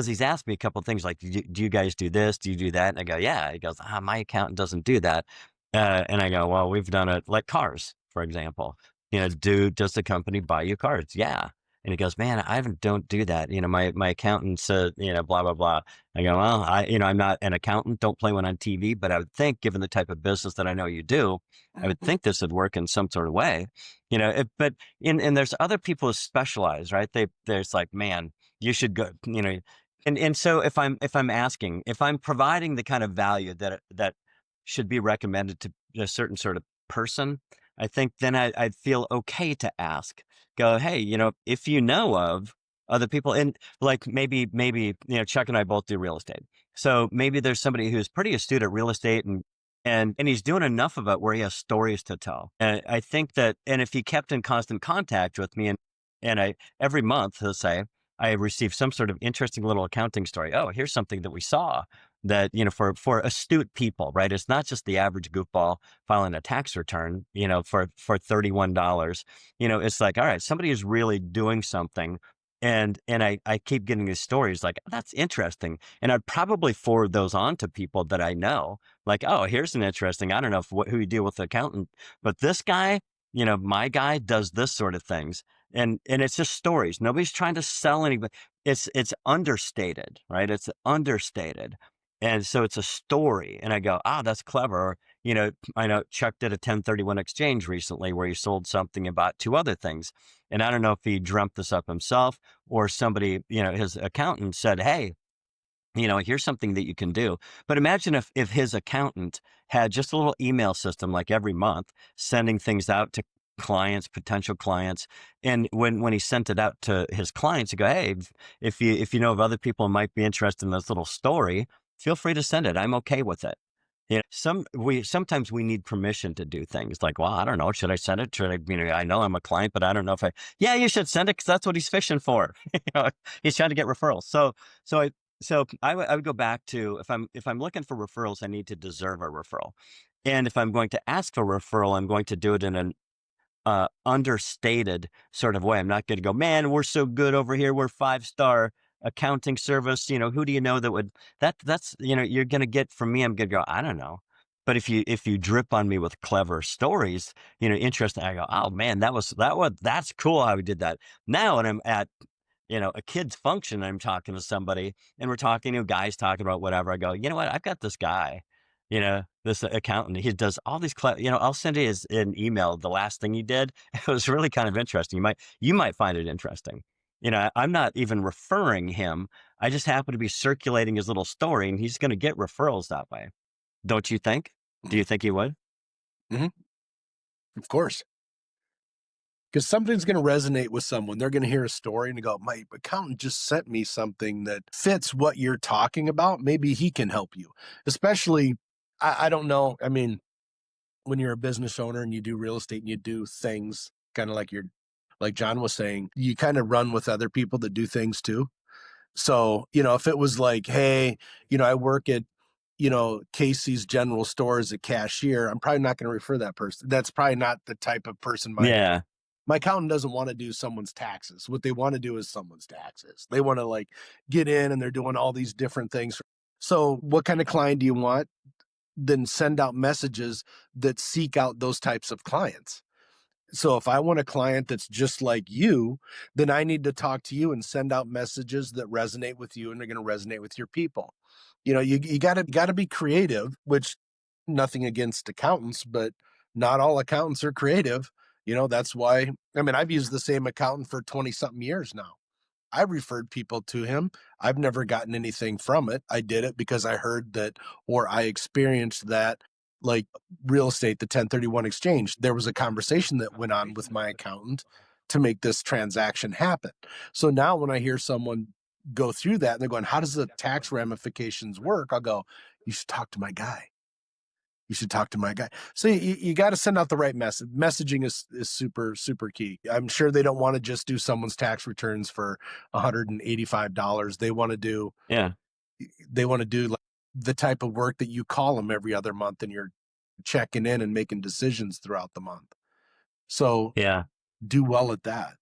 he's asked me a couple of things like, do you guys do this? Do you do that? And I go, yeah. He goes, my accountant doesn't do that. And I go, well, we've done it like cars, for example. Does the company buy you cars? Yeah. And he goes, man, don't do that. My accountant said, blah, blah, blah. I go, well, I'm not an accountant. Don't play one on TV. But I would think, given the type of business that I know you do, I would think this would work in some sort of way. And there's other people who specialize, right? There's like, man, you should go, and so if I'm providing the kind of value that should be recommended to a certain sort of person, I think then I'd feel okay to ask. Go, hey, if you know of other people, and like maybe Chuck and I both do real estate, so maybe there's somebody who's pretty astute at real estate, and he's doing enough of it where he has stories to tell. And I think that, and if he kept in constant contact with me, and I every month he'll say, I received some sort of interesting little accounting story. Oh, here's something that we saw that, for astute people, right? It's not just the average goofball filing a tax return, for $31. It's like, all right, somebody is really doing something. And I keep getting these stories like, that's interesting. And I'd probably forward those on to people that I know. Like, oh, here's an interesting, I don't know who you deal with, the accountant, but this guy, my guy does this sort of things. And it's just stories. Nobody's trying to sell anybody. It's understated, right? It's understated. And so it's a story. And I go, that's clever. Or, I know Chuck did a 1031 exchange recently where he sold something about two other things. And I don't know if he dreamt this up himself or somebody, his accountant said, hey, here's something that you can do. But imagine if his accountant had just a little email system, like every month, sending things out to clients, potential clients. And when he sent it out to his clients, he go, hey, if you know of other people who might be interested in this little story, feel free to send it. I'm okay with it. Sometimes we need permission to do things like, well, I don't know, should I send it? Should I, I know I'm a client, but I don't know if yeah, you should send it, because that's what he's fishing for. He's trying to get referrals. So I would go back to, if I'm looking for referrals, I need to deserve a referral. And if I'm going to ask for a referral, I'm going to do it in understated sort of way. I'm not going to go, man, we're so good over here. We're 5-star accounting service. Who do you know that would, that's, you're going to get from me. I'm going to go, I don't know. But if you drip on me with clever stories, interesting, I go, oh man, that's cool how we did that. Now, when I'm at, a kid's function, I'm talking to somebody and we're talking to guys talking about whatever. I go, you know what? I've got this guy, this accountant. He does all these, I'll send you an email. The last thing he did, it was really kind of interesting. You might find it interesting. I'm not even referring him. I just happen to be circulating his little story and he's going to get referrals that way. Don't you think? Do you think he would? Mm-hmm. Of course. Because something's going to resonate with someone. They're going to hear a story and go, my accountant just sent me something that fits what you're talking about. Maybe he can help you. Especially, I don't know. I mean, when you're a business owner and you do real estate and you do things kind of like John was saying, you kind of run with other people that do things too. So, if it was like, hey, I work at, Casey's General Store as a cashier, I'm probably not going to refer that person. That's probably not the type of person my accountant doesn't want to do someone's taxes. What they want to do is someone's taxes. They want to get in and they're doing all these different things. So what kind of client do you want? Then send out messages that seek out those types of clients. So if I want a client that's just like you, then I need to talk to you and send out messages that resonate with you and are going to resonate with your people. You gotta be creative, which nothing against accountants, but not all accountants are creative. That's why, I've used the same accountant for 20 something years now. I've referred people to him. I've never gotten anything from it. I did it because I heard that, or I experienced that, like real estate, the 1031 exchange. There was a conversation that went on with my accountant to make this transaction happen. So now when I hear someone go through that and they're going, how does the tax ramifications work? I'll go, you should talk to my guy. You should talk to my guy. So you got to send out the right message. Messaging is super, super key. I'm sure they don't want to just do someone's tax returns for $185. They want to do, like the type of work that you call them every other month and you're checking in and making decisions throughout the month. So do well at that.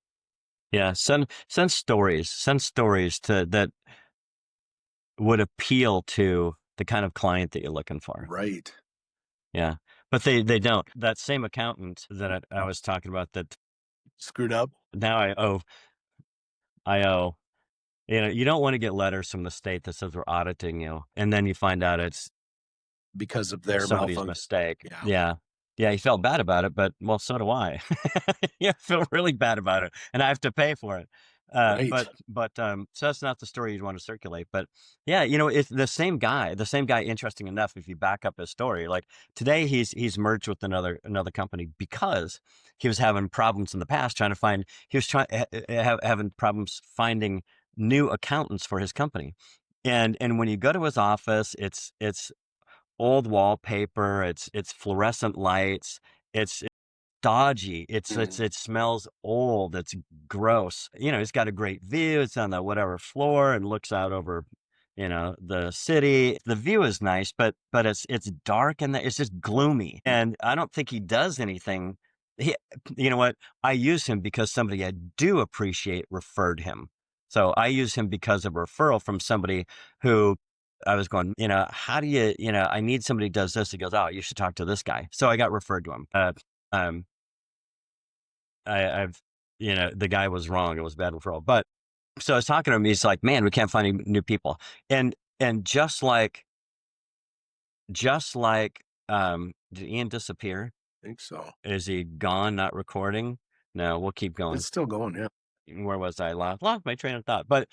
Yeah. Send stories to that would appeal to the kind of client that you're looking for. Right. Yeah. But they don't. That same accountant that I was talking about that screwed up. Now I owe. You don't want to get letters from the state that says we're auditing you. And then you find out it's because of their somebody's mistake. Yeah. He felt bad about it, but well, so do I. I feel really bad about it and I have to pay for it. Right. But so that's not the story you'd want to circulate. But yeah, it's the same guy. Interesting enough, if you back up his story, like today he's merged with another company because he was having problems in the past having problems finding new accountants for his company. And when you go to his office, it's old wallpaper, it's fluorescent lights, it's dodgy. It smells old. It's gross. It's got a great view. It's on the whatever floor and looks out over, the city. The view is nice, but it's dark and it's just gloomy. And I don't think he does anything. You know what? I use him because somebody I do appreciate referred him. So I use him because of a referral from somebody who I was going, how do you, I need somebody who does this. He goes, oh, you should talk to this guy. So I got referred to him. The guy was wrong. It was bad referral. But so I was talking to him. He's like, man, we can't find any new people. And just like, did Ian disappear? I think so. Is he gone, not recording? No, we'll keep going. It's still going. Yeah. Where was I? Lost my train of thought. But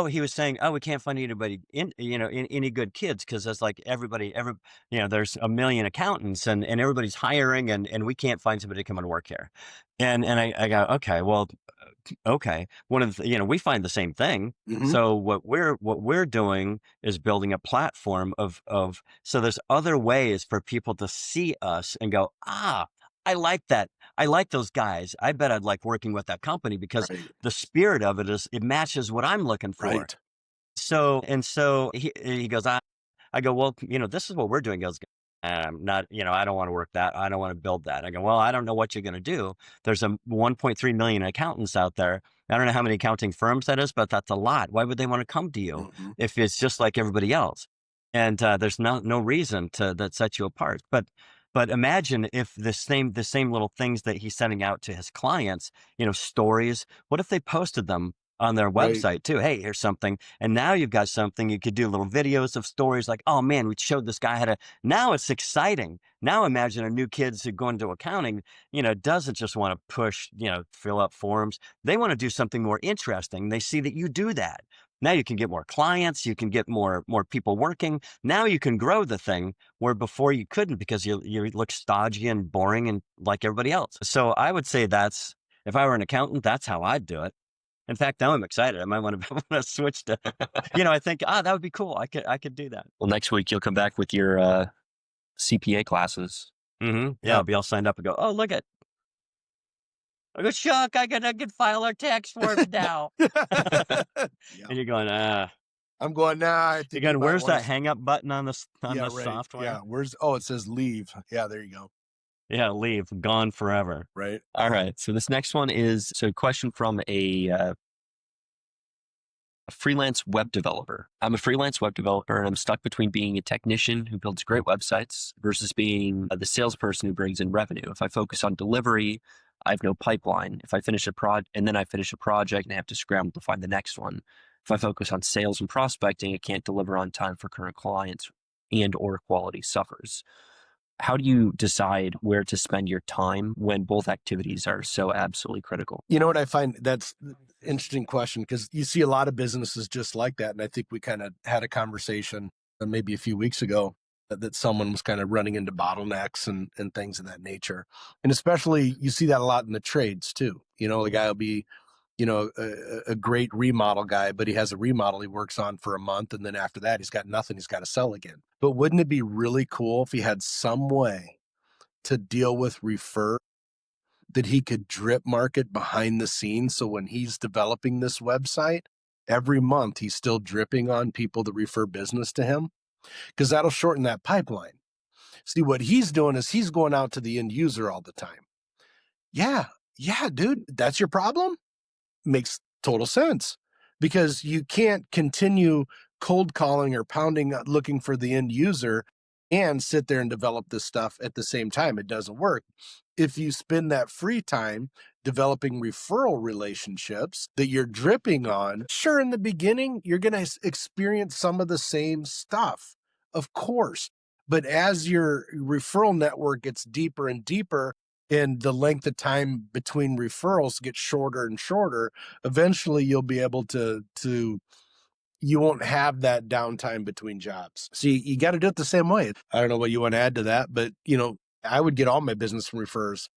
he was saying, we can't find anybody in any good kids because it's like there's a million accountants and everybody's hiring and we can't find somebody to come and work here. And I go, okay, well, okay. One of the, we find the same thing. Mm-hmm. So what we're doing is building a platform of so there's other ways for people to see us and go, I like that. I like those guys. I bet I'd like working with that company because the spirit of it matches what I'm looking for. Right. So he goes, I go, well, this is what we're doing. He goes, not, I don't want to work that. I don't want to build that. I go, well, I don't know what you're going to do. There's a 1.3 million accountants out there. I don't know how many accounting firms that is, but that's a lot. Why would they want to come to you Mhm. if it's just like everybody else? And there's no reason that sets you apart. But imagine if the same little things that he's sending out to his clients, stories. What if they posted them on their Right. website too? Hey, here's something. And now you've got something. You could do little videos of stories like, oh man, we showed this guy how to. Now it's exciting. Now imagine a new kids who go into accounting, doesn't just want to push, fill up forms. They want to do something more interesting. They see that you do that. Now you can get more clients. You can get more people working. Now you can grow the thing where before you couldn't because you look stodgy and boring and like everybody else. So I would say if I were an accountant, that's how I'd do it. In fact, now I'm excited. I might want to switch to, I think, that would be cool. I could do that. Well, next week you'll come back with your CPA classes. Yeah, Yep. I'll be all signed up and go, oh, look at, I go, Chuck, I can file our tax forms now. Yeah. And you're going, I'm going, nah, I you're think going, you might where's wanna that hang up button on the Yeah, right. software? Yeah. It says leave. Yeah, there you go. Yeah, leave, gone forever. Right. All right. So this next one is a question from a freelance web developer. I'm a freelance web developer and I'm stuck between being a technician who builds great websites versus being the salesperson who brings in revenue. If I focus on delivery, I have no pipeline. If I finish a project and then I finish a project and I have to scramble to find the next one. If I focus on sales and prospecting, I can't deliver on time for current clients and or quality suffers. How do you decide where to spend your time when both activities are so absolutely critical? You know what I find? That's an interesting question because you see a lot of businesses just like that. And I think we kind of had a conversation maybe a few weeks ago that someone was kind of running into bottlenecks and things of that nature. And especially you see that a lot in the trades too. The guy will be, a great remodel guy, but he has a remodel he works on for a month. And then after that, he's got nothing. He's got to sell again. But wouldn't it be really cool if he had some way to deal with refer that he could drip market behind the scenes? So when he's developing this website, every month he's still dripping on people that refer business to him because that'll shorten that pipeline. See, what he's doing is he's going out to the end user all the time. Yeah, dude, that's your problem? Makes total sense because you can't continue cold calling or pounding, looking for the end user and sit there and develop this stuff at the same time. It doesn't work. If you spend that free time developing referral relationships that you're dripping on, sure, in the beginning, you're going to experience some of the same stuff, of course. But as your referral network gets deeper and deeper, and the length of time between referrals gets shorter and shorter, eventually you'll be able to you won't have that downtime between jobs. So you got to do it the same way. I don't know what you want to add to that, but I would get all my business from refers.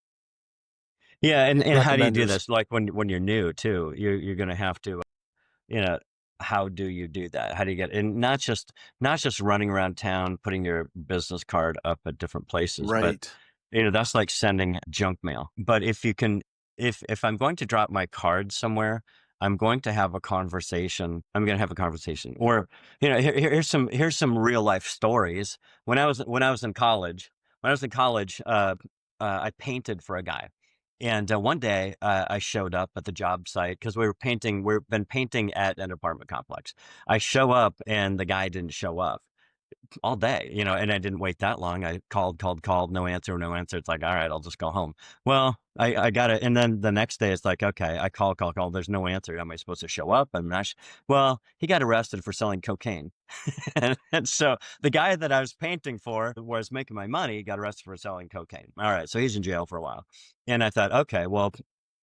Yeah, and how do you do Recommenders. this? Like when you're new too, you're going to have to, you know, how do you do that? How do you get, and not just running around town putting your business card up at different places, but Right. that's like sending junk mail. But if you can, if I'm going to drop my card somewhere, I'm going to have a conversation. I'm going to have a conversation, or here's some real life stories. When I was in college, I painted for a guy. And one day I showed up at the job site because we've been painting at an apartment complex. I show up and the guy didn't show up all day, and I didn't wait that long. I called, no answer, no answer. It's like, all right, I'll just go home. Well, I got it. And then the next day it's like, okay, I call. There's no answer. Am I supposed to show up? I'm not. Well, he got arrested for selling cocaine. And so the guy that I was painting for was making my money, got arrested for selling cocaine. All right. So he's in jail for a while. And I thought, okay, well,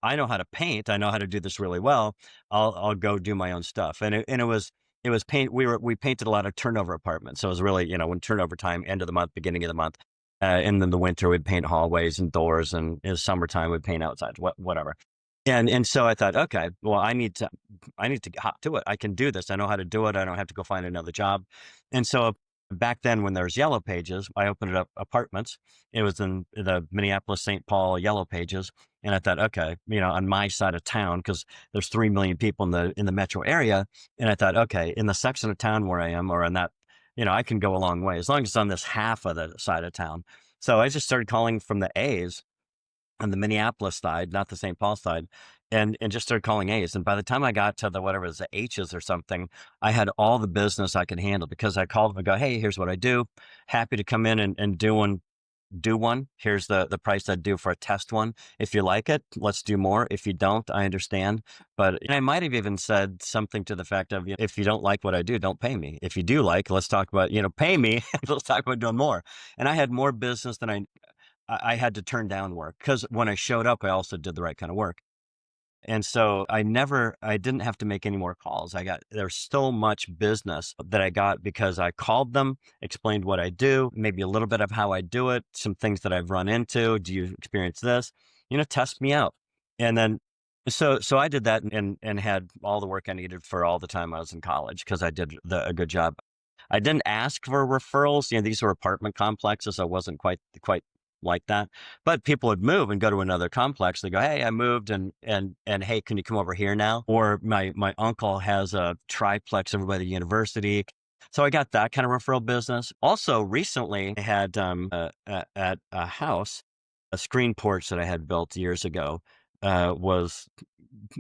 I know how to paint. I know how to do this really well. I'll go do my own stuff. And it was paint. We painted a lot of turnover apartments. So it was really, when turnover time, end of the month, beginning of the month. And then the winter we'd paint hallways and doors, and in the summertime we'd paint outside, whatever. And so I thought, okay, well, I need to hop to it. I can do this. I know how to do it. I don't have to go find another job. And so back then when there was Yellow Pages, I opened it up apartments. It was in the Minneapolis, St. Paul Yellow Pages. And I thought, okay, on my side of town, because there's 3 million people in the metro area. And I thought, okay, in the section of town where I am, or in that I can go a long way as long as it's on this half of the side of town. So I just started calling from the A's on the Minneapolis side, not the St. Paul side, and just started calling A's. And by the time I got to the whatever it was, the H's or something, I had all the business I could handle because I called them and go, hey, here's what I do. Happy to come in and do one. Here's the price I'd do for a test one. If you like it, let's do more. If you don't, I understand. But and I might have even said something to the fact of, if you don't like what I do, don't pay me. If you do like, let's talk about, pay me. Let's talk about doing more. And I had more business than I had to turn down work because when I showed up, I also did the right kind of work. And so I didn't have to make any more calls. There's so much business that I got because I called them, explained what I do, maybe a little bit of how I do it, some things that I've run into. Do you experience this? Test me out. And then, so I did that and had all the work I needed for all the time I was in college because I did a good job. I didn't ask for referrals. These were apartment complexes. So I wasn't quite like that. But people would move and go to another complex. They go, hey, I moved and hey, can you come over here now? Or my uncle has a triplex over by the university. So I got that kind of referral business. Also, recently I had at a house, a screen porch that I had built years ago was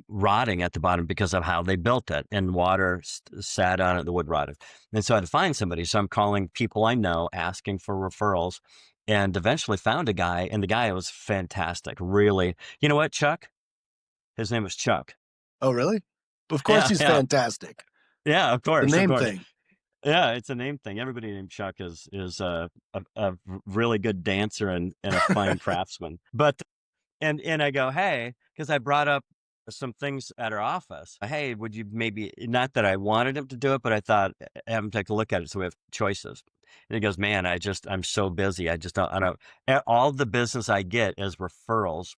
rotting at the bottom because of how they built it, and water sat on it, the wood rotted. And so I had to find somebody. So I'm calling people I know, asking for referrals, and eventually found a guy, and the guy was fantastic. Really, you know what, Chuck? His name was Chuck. Oh, really? Of course, he's fantastic. Yeah, of course. The name of course. thing. Yeah, it's a name thing. Everybody named Chuck is a really good dancer and a fine craftsman. But and I go, hey, because I brought up some things at our office. Hey, would you maybe, not that I wanted him to do it, but I thought, have him take a look at it so we have choices. And he goes, man, I'm so busy. I don't, all the business I get is referrals.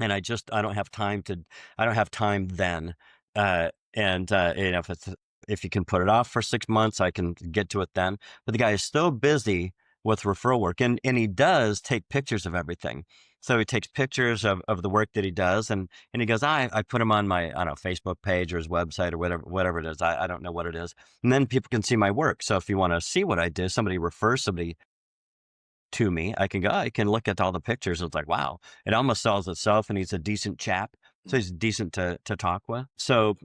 And I don't have time then. If you can put it off for 6 months, I can get to it then. But the guy is so busy with referral work, and he does take pictures of everything. So he takes pictures of the work that he does, and he goes, I put them on my, I don't know, Facebook page or his website or whatever it is. I don't know what it is. And then people can see my work. So if you want to see what I do, somebody refers somebody to me, I can look at all the pictures. It's like, wow, it almost sells itself, and he's a decent chap. So he's decent to talk with. So,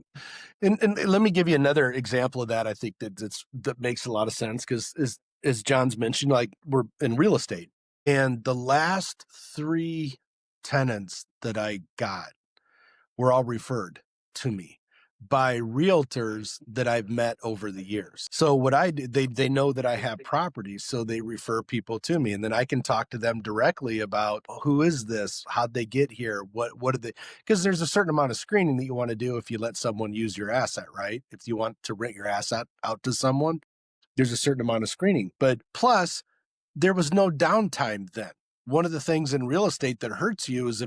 and let me give you another example of that. I think that makes a lot of sense because as John's mentioned, like, we're in real estate, and the last 3 tenants that I got were all referred to me by realtors that I've met over the years. So what I do, they know that I have properties, so they refer people to me, and then I can talk to them directly about, who is this? How'd they get here? What are they? Because there's a certain amount of screening that you want to do if you let someone use your asset, right? If you want to rent your asset out to someone, there's a certain amount of screening. But plus, there was no downtime then. One of the things in real estate that hurts you is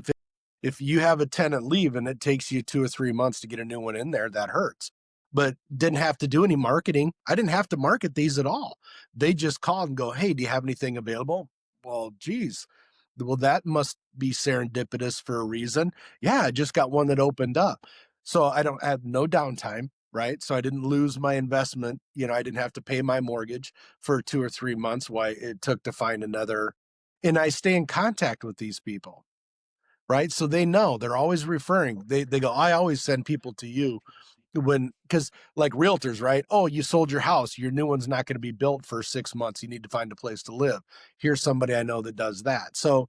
if you have a tenant leave and it takes you 2 or 3 months to get a new one in there, that hurts. But didn't have to do any marketing. I didn't have to market these at all. They just called and go, hey, do you have anything available? Well, geez, well, that must be serendipitous for a reason. Yeah, I just got one that opened up. So I have no downtime, right? So I didn't lose my investment. I didn't have to pay my mortgage for 2 or 3 months while it took to find another. And I stay in contact with these people. Right. So they know, they're always referring. They go, I always send people to you because like realtors, right? Oh, you sold your house. Your new one's not going to be built for 6 months. You need to find a place to live. Here's somebody I know that does that. So,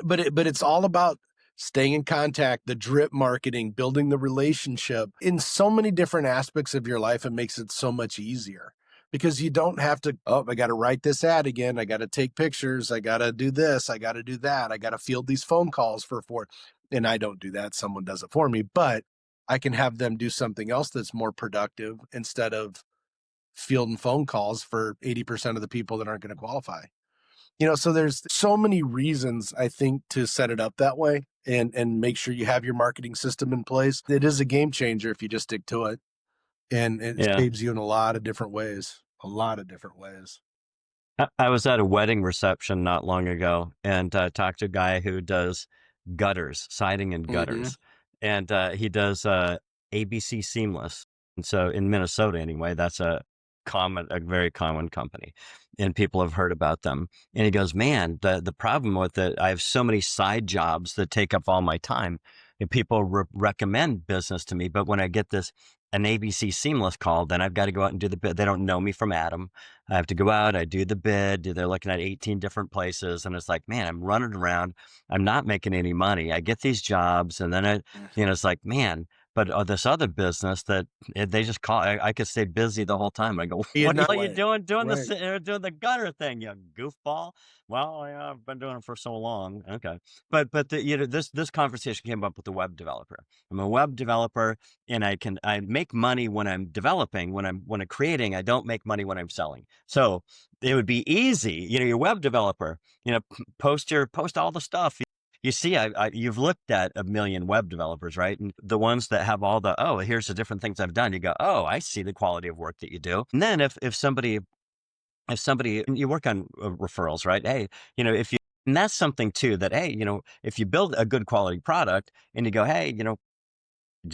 but it's all about staying in contact, the drip marketing, building the relationship in so many different aspects of your life. It makes it so much easier. Because you don't have to, I got to write this ad again. I got to take pictures. I got to do this. I got to do that. I got to field these phone calls and I don't do that. Someone does it for me, but I can have them do something else that's more productive instead of fielding phone calls for 80% of the people that aren't going to qualify. So there's so many reasons, I think, to set it up that way and make sure you have your marketing system in place. It is a game changer if you just stick to it. And it saves you in a lot of different ways. I was at a wedding reception not long ago and talked to a guy who does gutters, siding and gutters. And he does ABC Seamless. And so in Minnesota, anyway, that's a a very common company, and people have heard about them. And he goes, man, the problem with it, I have so many side jobs that take up all my time, and people recommend business to me. But when I get an ABC Seamless call, then I've got to go out and do the bid. They don't know me from Adam. I have to go out, I do the bid. They're looking at 18 different places. And it's like, man, I'm running around. I'm not making any money. I get these jobs. And then it's like, man, but this other business that they just call, I could stay busy the whole time. I go, You're what not are you right. doing? Doing Right. doing the gutter thing, you goofball. Well, yeah, I've been doing it for so long. Okay. But this conversation came up with the web developer. I'm a web developer, and I make money when I'm developing. When I'm creating, I don't make money when I'm selling. So it would be easy, your web developer, post all the stuff. You see, you've looked at a million web developers, right? And the ones that have all the, oh, here's the different things I've done. You go, oh, I see the quality of work that you do. And then if somebody, you work on referrals, right? Hey, if you, and that's something too that, hey, if you build a good quality product and you go, hey, do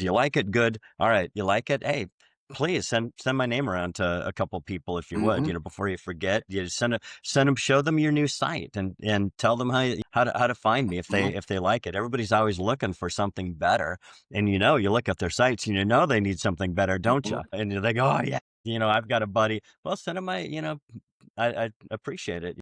you like it? Good. All right. You like it? Hey, please send my name around to a couple people if you would, Hmm. before you forget. You send them, show them your new site, and tell them how to find me if they like it. Everybody's always looking for something better. And you look at their sites and they need something better, don't you? Hmm. And they go, oh yeah, I've got a buddy. Well, send them I appreciate it.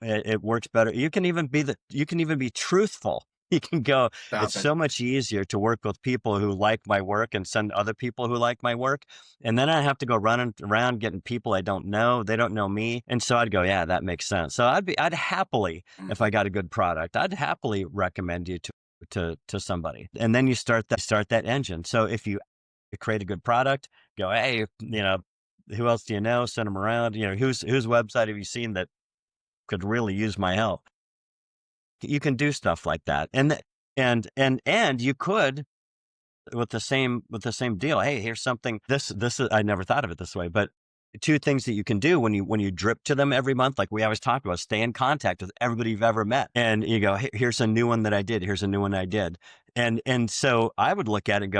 It works better. You can even be truthful. You can go, it's Stop it. so much easier to work with people who like my work and send other people who like my work. And then I have to go running around getting people I don't know. They don't know me. And so I'd go, yeah, that makes sense. So I'd happily, if I got a good product, I'd happily recommend you to somebody. And then you start that engine. So if you create a good product, go, hey, who else do you know? Send them around. Whose website have you seen that could really use my help? You can do stuff like that. And you could, with the same deal. Hey, here's something. This is, I never thought of it this way, but two things that you can do when you drip to them every month, like we always talk about, stay in contact with everybody you've ever met. And you go, hey, here's a new one that I did. Here's a new one I did. And so I would look at it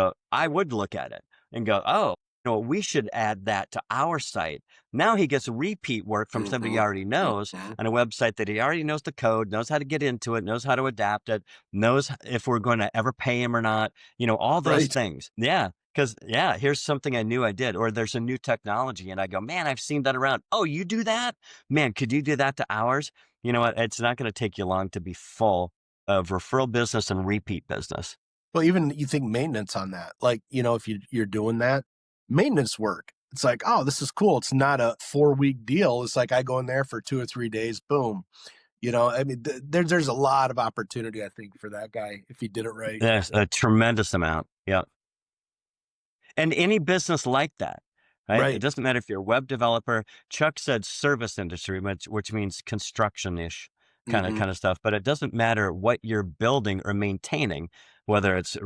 and go, oh, we should add that to our site. Now he gets repeat work from somebody he already knows on a website that he already knows the code, knows how to get into it, knows how to adapt it, knows if we're going to ever pay him or not, all those Right. things. Yeah. Because, yeah, here's something I knew I did, or there's a new technology and I go, man, I've seen that around. Oh, you do that? Man, could you do that to ours? You know what? It's not going to take you long to be full of referral business and repeat business. Well, even you think maintenance on that, like, if you're doing that maintenance work, it's like, oh, this is cool. It's not a 4-week deal. It's like I go in there for 2 or 3 days, boom. I mean, there's a lot of opportunity, I think, for that guy if he did it right. There's a tremendous amount. Yeah. And any business like that, right? It Right. doesn't matter if you're a web developer. Chuck said service industry, which means construction-ish kind Hmm. of stuff. But it doesn't matter what you're building or maintaining, whether it's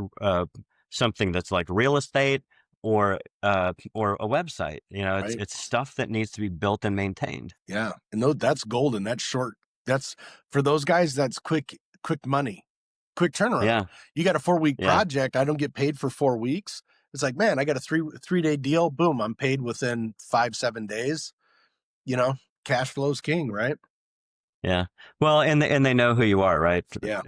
something that's like real estate or a website. It's Right. stuff that needs to be built and maintained. Yeah. And that's golden. That's short. That's for those guys. That's quick money, quick turnaround. Yeah, You got a 4-week yeah, project. I don't get paid for 4 weeks. It's like, man, I got a 3-day deal. Boom. I'm paid within 5-7 days. Cash flow's king, right? yeah. Well, and they know who you are, right? Yeah.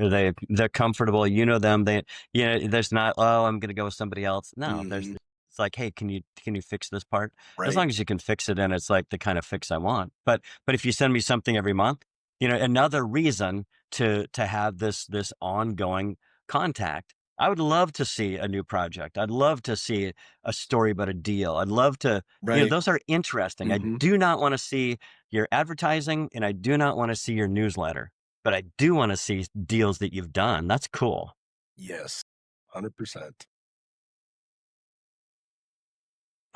They're comfortable. You know them. There's not, oh, I'm going to go with somebody else. No, Mhm. it's like, hey, can you fix this part? As Right. long as you can fix it, and it's like the kind of fix I want. But if you send me something every month, another reason to have this ongoing contact. I would love to see a new project. I'd love to see a story about a deal. I'd love to, Right. those are interesting. I Hmm. do not want to see your advertising, and I do not want to see your newsletter, but I do want to see deals that you've done. That's cool. Yes. 100%.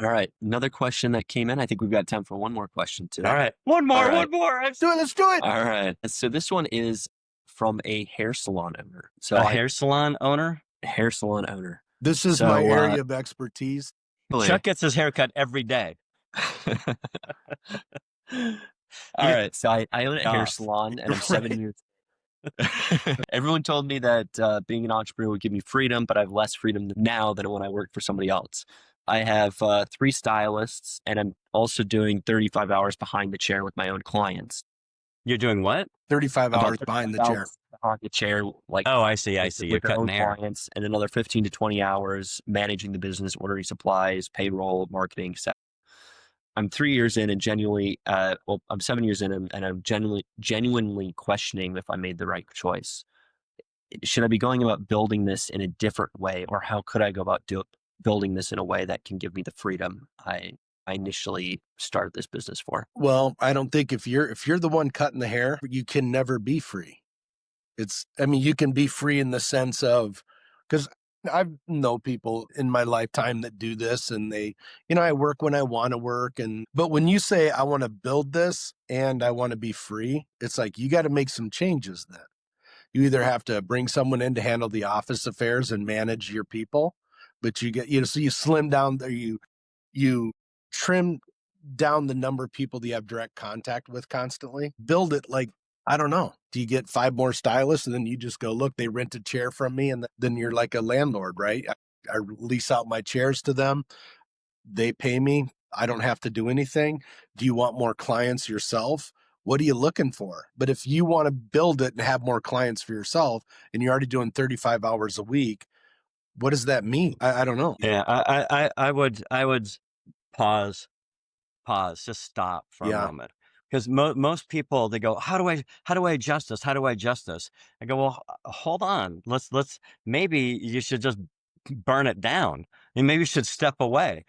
All right. Another question that came in. I think we've got time for one more question today. All right. One more. All right. Let's do it. Let's do it. All right. So this one is from a hair salon owner. So A hair salon owner? hair salon owner. This is So, my area of expertise. Chuck gets his hair cut every day. All right. So I own a hair Off. salon and I'm 7 years. Everyone told me that being an entrepreneur would give me freedom, but I have less freedom now than when I worked for somebody else. I have 3 stylists, and I'm also doing 35 hours behind the chair with my own clients. You're doing what? 35 About hours 35 behind the chair. hours behind the chair, like Oh, I see. You're with their cutting own hair. clients, and another 15 to 20 hours managing the business, ordering supplies, payroll, marketing, etc. I'm 3 years in and genuinely, I'm 7 years in and I'm genuinely questioning if I made the right choice. Should I be going about building this in a different way, or how could I go about building this in a way that can give me the freedom I initially started this business for? Well, I don't think if you're the one cutting the hair, you can never be free. I mean, you can be free in the sense of, because I know people in my lifetime that do this, and they, I work when I want to work, but when you say I want to build this and I want to be free, it's like you got to make some changes. Then you either have to bring someone in to handle the office affairs and manage your people, but so you slim down there, you trim down the number of people that you have direct contact with constantly. Build it like, I don't know. Do you get 5 more stylists and then you just go, look, they rent a chair from me, and then you're like a landlord, right? I lease out my chairs to them. They pay me. I don't have to do anything. Do you want more clients yourself? What are you looking for? But if you want to build it and have more clients for yourself and you're already doing 35 hours a week, what does that mean? I don't know. Yeah, I would pause, just stop for a Yeah. moment. Because most people, they go, how do I adjust this? How do I adjust this? I go, well, hold on. Maybe you should just burn it down, and maybe you should step away.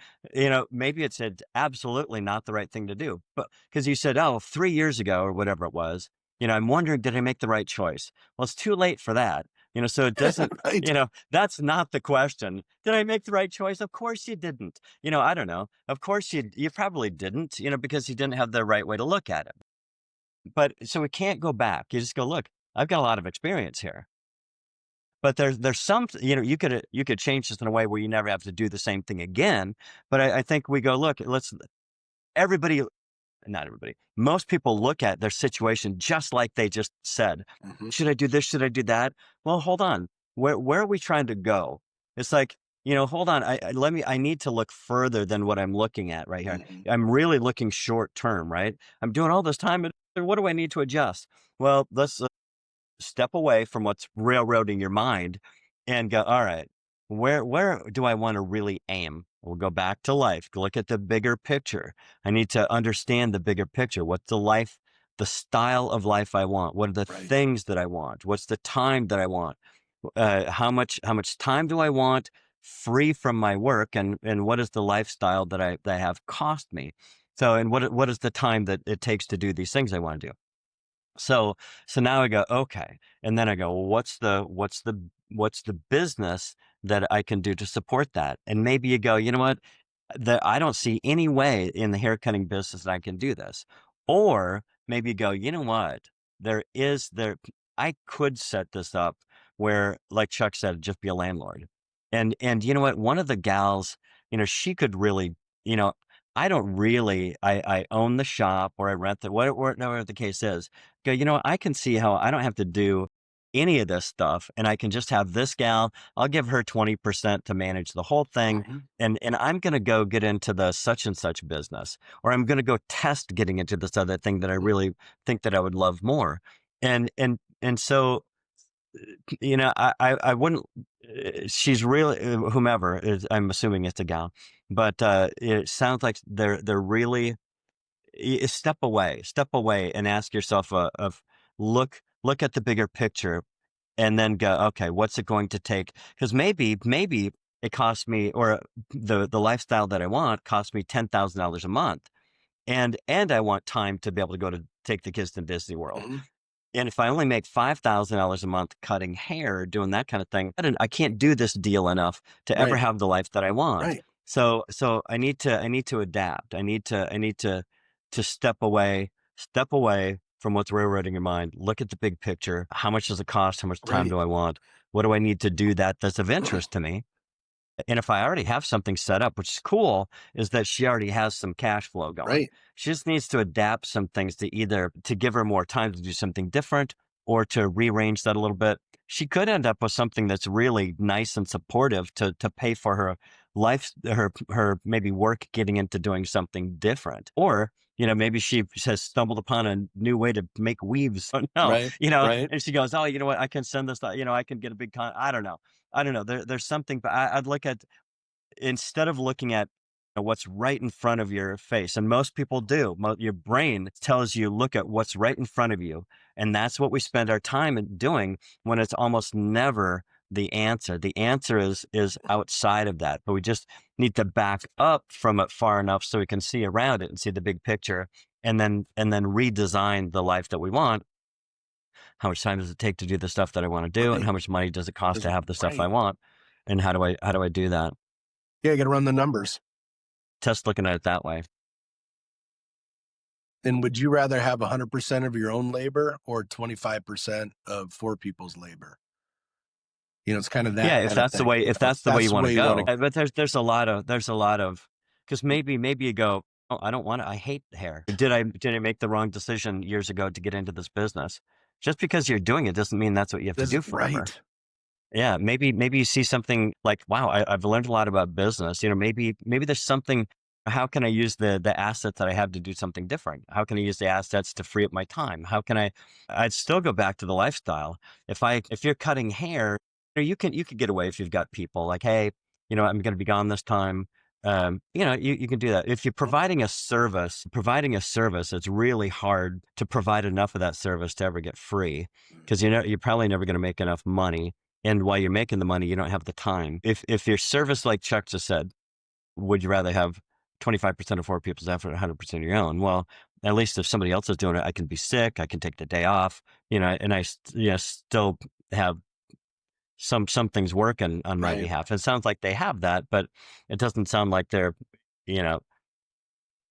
Maybe it's absolutely not the right thing to do. But because you said, oh, 3 years ago or whatever it was, I'm wondering, did I make the right choice? Well, it's too late for that. So it doesn't, Right. that's not the question. Did I make the right choice? Of course you didn't. I don't know. Of course you probably didn't, because you didn't have the right way to look at it. But so we can't go back. You just go, look, I've got a lot of experience here. But there's some, you could change this in a way where you never have to do the same thing again. But I think we go, look, everybody, not everybody, most people look at their situation just like they just said. Mhm. Should I do this? Should I do that? Well, hold on. Where are we trying to go? It's like, hold on. I need to look further than what I'm looking at right here. Mhm. I'm really looking short term, right? I'm doing all this time, but what do I need to adjust? Well, let's step away from what's railroading your mind and go, all right, where do I want to really aim? We'll go back to life. Look at the bigger picture. I need to understand the bigger picture. What's the style of life I want? What are the Right. things that I want? What's the time that I want? How much time do I want free from my work? And what is the lifestyle that I have cost me? So, and what is the time that it takes to do these things I want to do? So now I go, okay. And then I go, well, what's the business that I can do to support that? And maybe you go, you know what? I don't see any way in the hair cutting business that I can do this. Or maybe you go, you know what? I could set this up where, like Chuck said, just be a landlord. And you know what? One of the gals, she could really, you know, I don't really, I own the shop or I rent the, whatever the case is. Go, I can see how I don't have to do any of this stuff, and I can just have this gal. I'll give her 20% to manage the whole thing. Mhm. And I'm going to go get into the such and such business, or I'm going to go test getting into this other thing that I really think that I would love more. And so, I wouldn't, she's really, whomever is, I'm assuming it's a gal, but, it sounds like they're really, step away and ask yourself, of look at the bigger picture, and then go, okay, what's it going to take? Because maybe it costs me, or the lifestyle that I want costs me $10,000 a month, and I want time to be able to go to take the kids to Disney World. Mhm. And if I only make $5,000 a month cutting hair, doing that kind of thing, I can't do this deal enough to ever Right. have the life that I want. Right. So I need to adapt. I need to step away from what's railroading your mind. Look at the big picture. How much does it cost? How much time Right. do I want? What do I need to do that's of interest to me? And if I already have something set up, which is cool, is that she already has some cash flow going. Right. She just needs to adapt some things to give her more time to do something different, or to rearrange that a little bit, she could end up with something that's really nice and supportive to pay for her life, her maybe work getting into doing something different. Or, maybe she has stumbled upon a new way to make weaves. Oh, no, Right. Right. and she goes, oh, you know what? I can send this, I can get a big I don't know. I don't know. There's something, but I'd look at, instead of looking at what's right in front of your face, and most people do, your brain tells you, look at what's right in front of you. And that's what we spend our time doing, when it's almost never the answer. The answer is outside of that, but we just need to back up from it far enough so we can see around it and see the big picture, and then redesign the life that we want. How much time does it take to do the stuff that I want to do, and Right. how much money does it cost to have the stuff I Right. want, and how do I do that? Yeah, you got to run the numbers. Just looking at it that way. And would you rather have 100% of your own labor or 25% of four people's labor? It's kind of that. Yeah, if kind of that's the thing, way, if that's the way you want to you go. wanna- But there's a lot of, because maybe you go, oh, I don't want to. I hate hair. Did I make the wrong decision years ago to get into this business? Just because you're doing it doesn't mean that's what you have to do forever. Right. Yeah, maybe you see something like, wow, I've learned a lot about business. Maybe there's something. How can I use the assets that I have to do something different? How can I use the assets to free up my time? How can I'd still go back to the lifestyle. If you're cutting hair, you could get away if you've got people like, hey, I'm going to be gone this time. You can do that. If you're providing a service, it's really hard to provide enough of that service to ever get free, because you're probably never going to make enough money. And while you're making the money, you don't have the time. If your service, like Chuck just said, would you rather have 25% of four people's effort, 100% of your own? Well, at least if somebody else is doing it, I can be sick, I can take the day off, and I still have some things working on my Right. behalf. It sounds like they have that, but it doesn't sound like they're,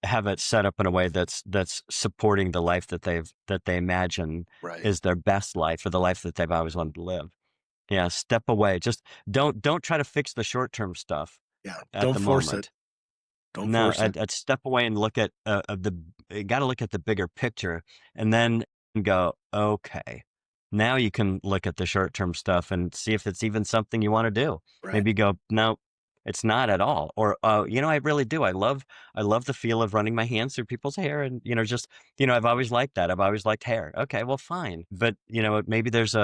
have it set up in a way that's supporting the life that they imagine Right. is their best life, or the life that they've always wanted to live. Yeah, step away. Just don't try to fix the short-term stuff Yeah. at Don't the force moment. it. Don't No, force it. I'd step away and look at you got to look at the bigger picture, and then go, okay, now you can look at the short-term stuff and see if it's even something you want to do. Right. Maybe go, no, it's not at all. Or, I really do. I love the feel of running my hands through people's hair, and, I've always liked that. I've always liked hair. Okay, well, fine. But, maybe there's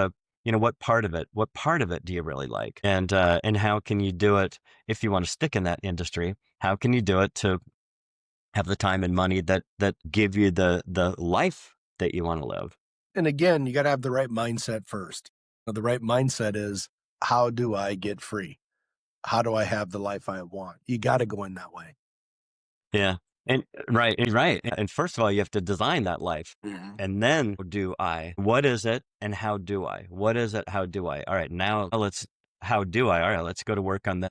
what part of it do you really like? And how can you do it if you want to stick in that industry? How can you do it to have the time and money that give you the life that you want to live? And again, you got to have the right mindset first. The right mindset is, how do I get free? How do I have the life I want? You got to go in that way. Yeah. And right. And first of all, you have to design that life. And then what is it and how do I? What is it? How do I? All right, now how do I? All right, let's go to work on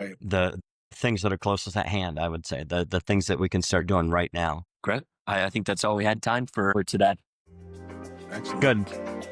Right. the things that are closest at hand, I would say, the things that we can start doing right now. Great. I think that's all we had time for today. Excellent. Good.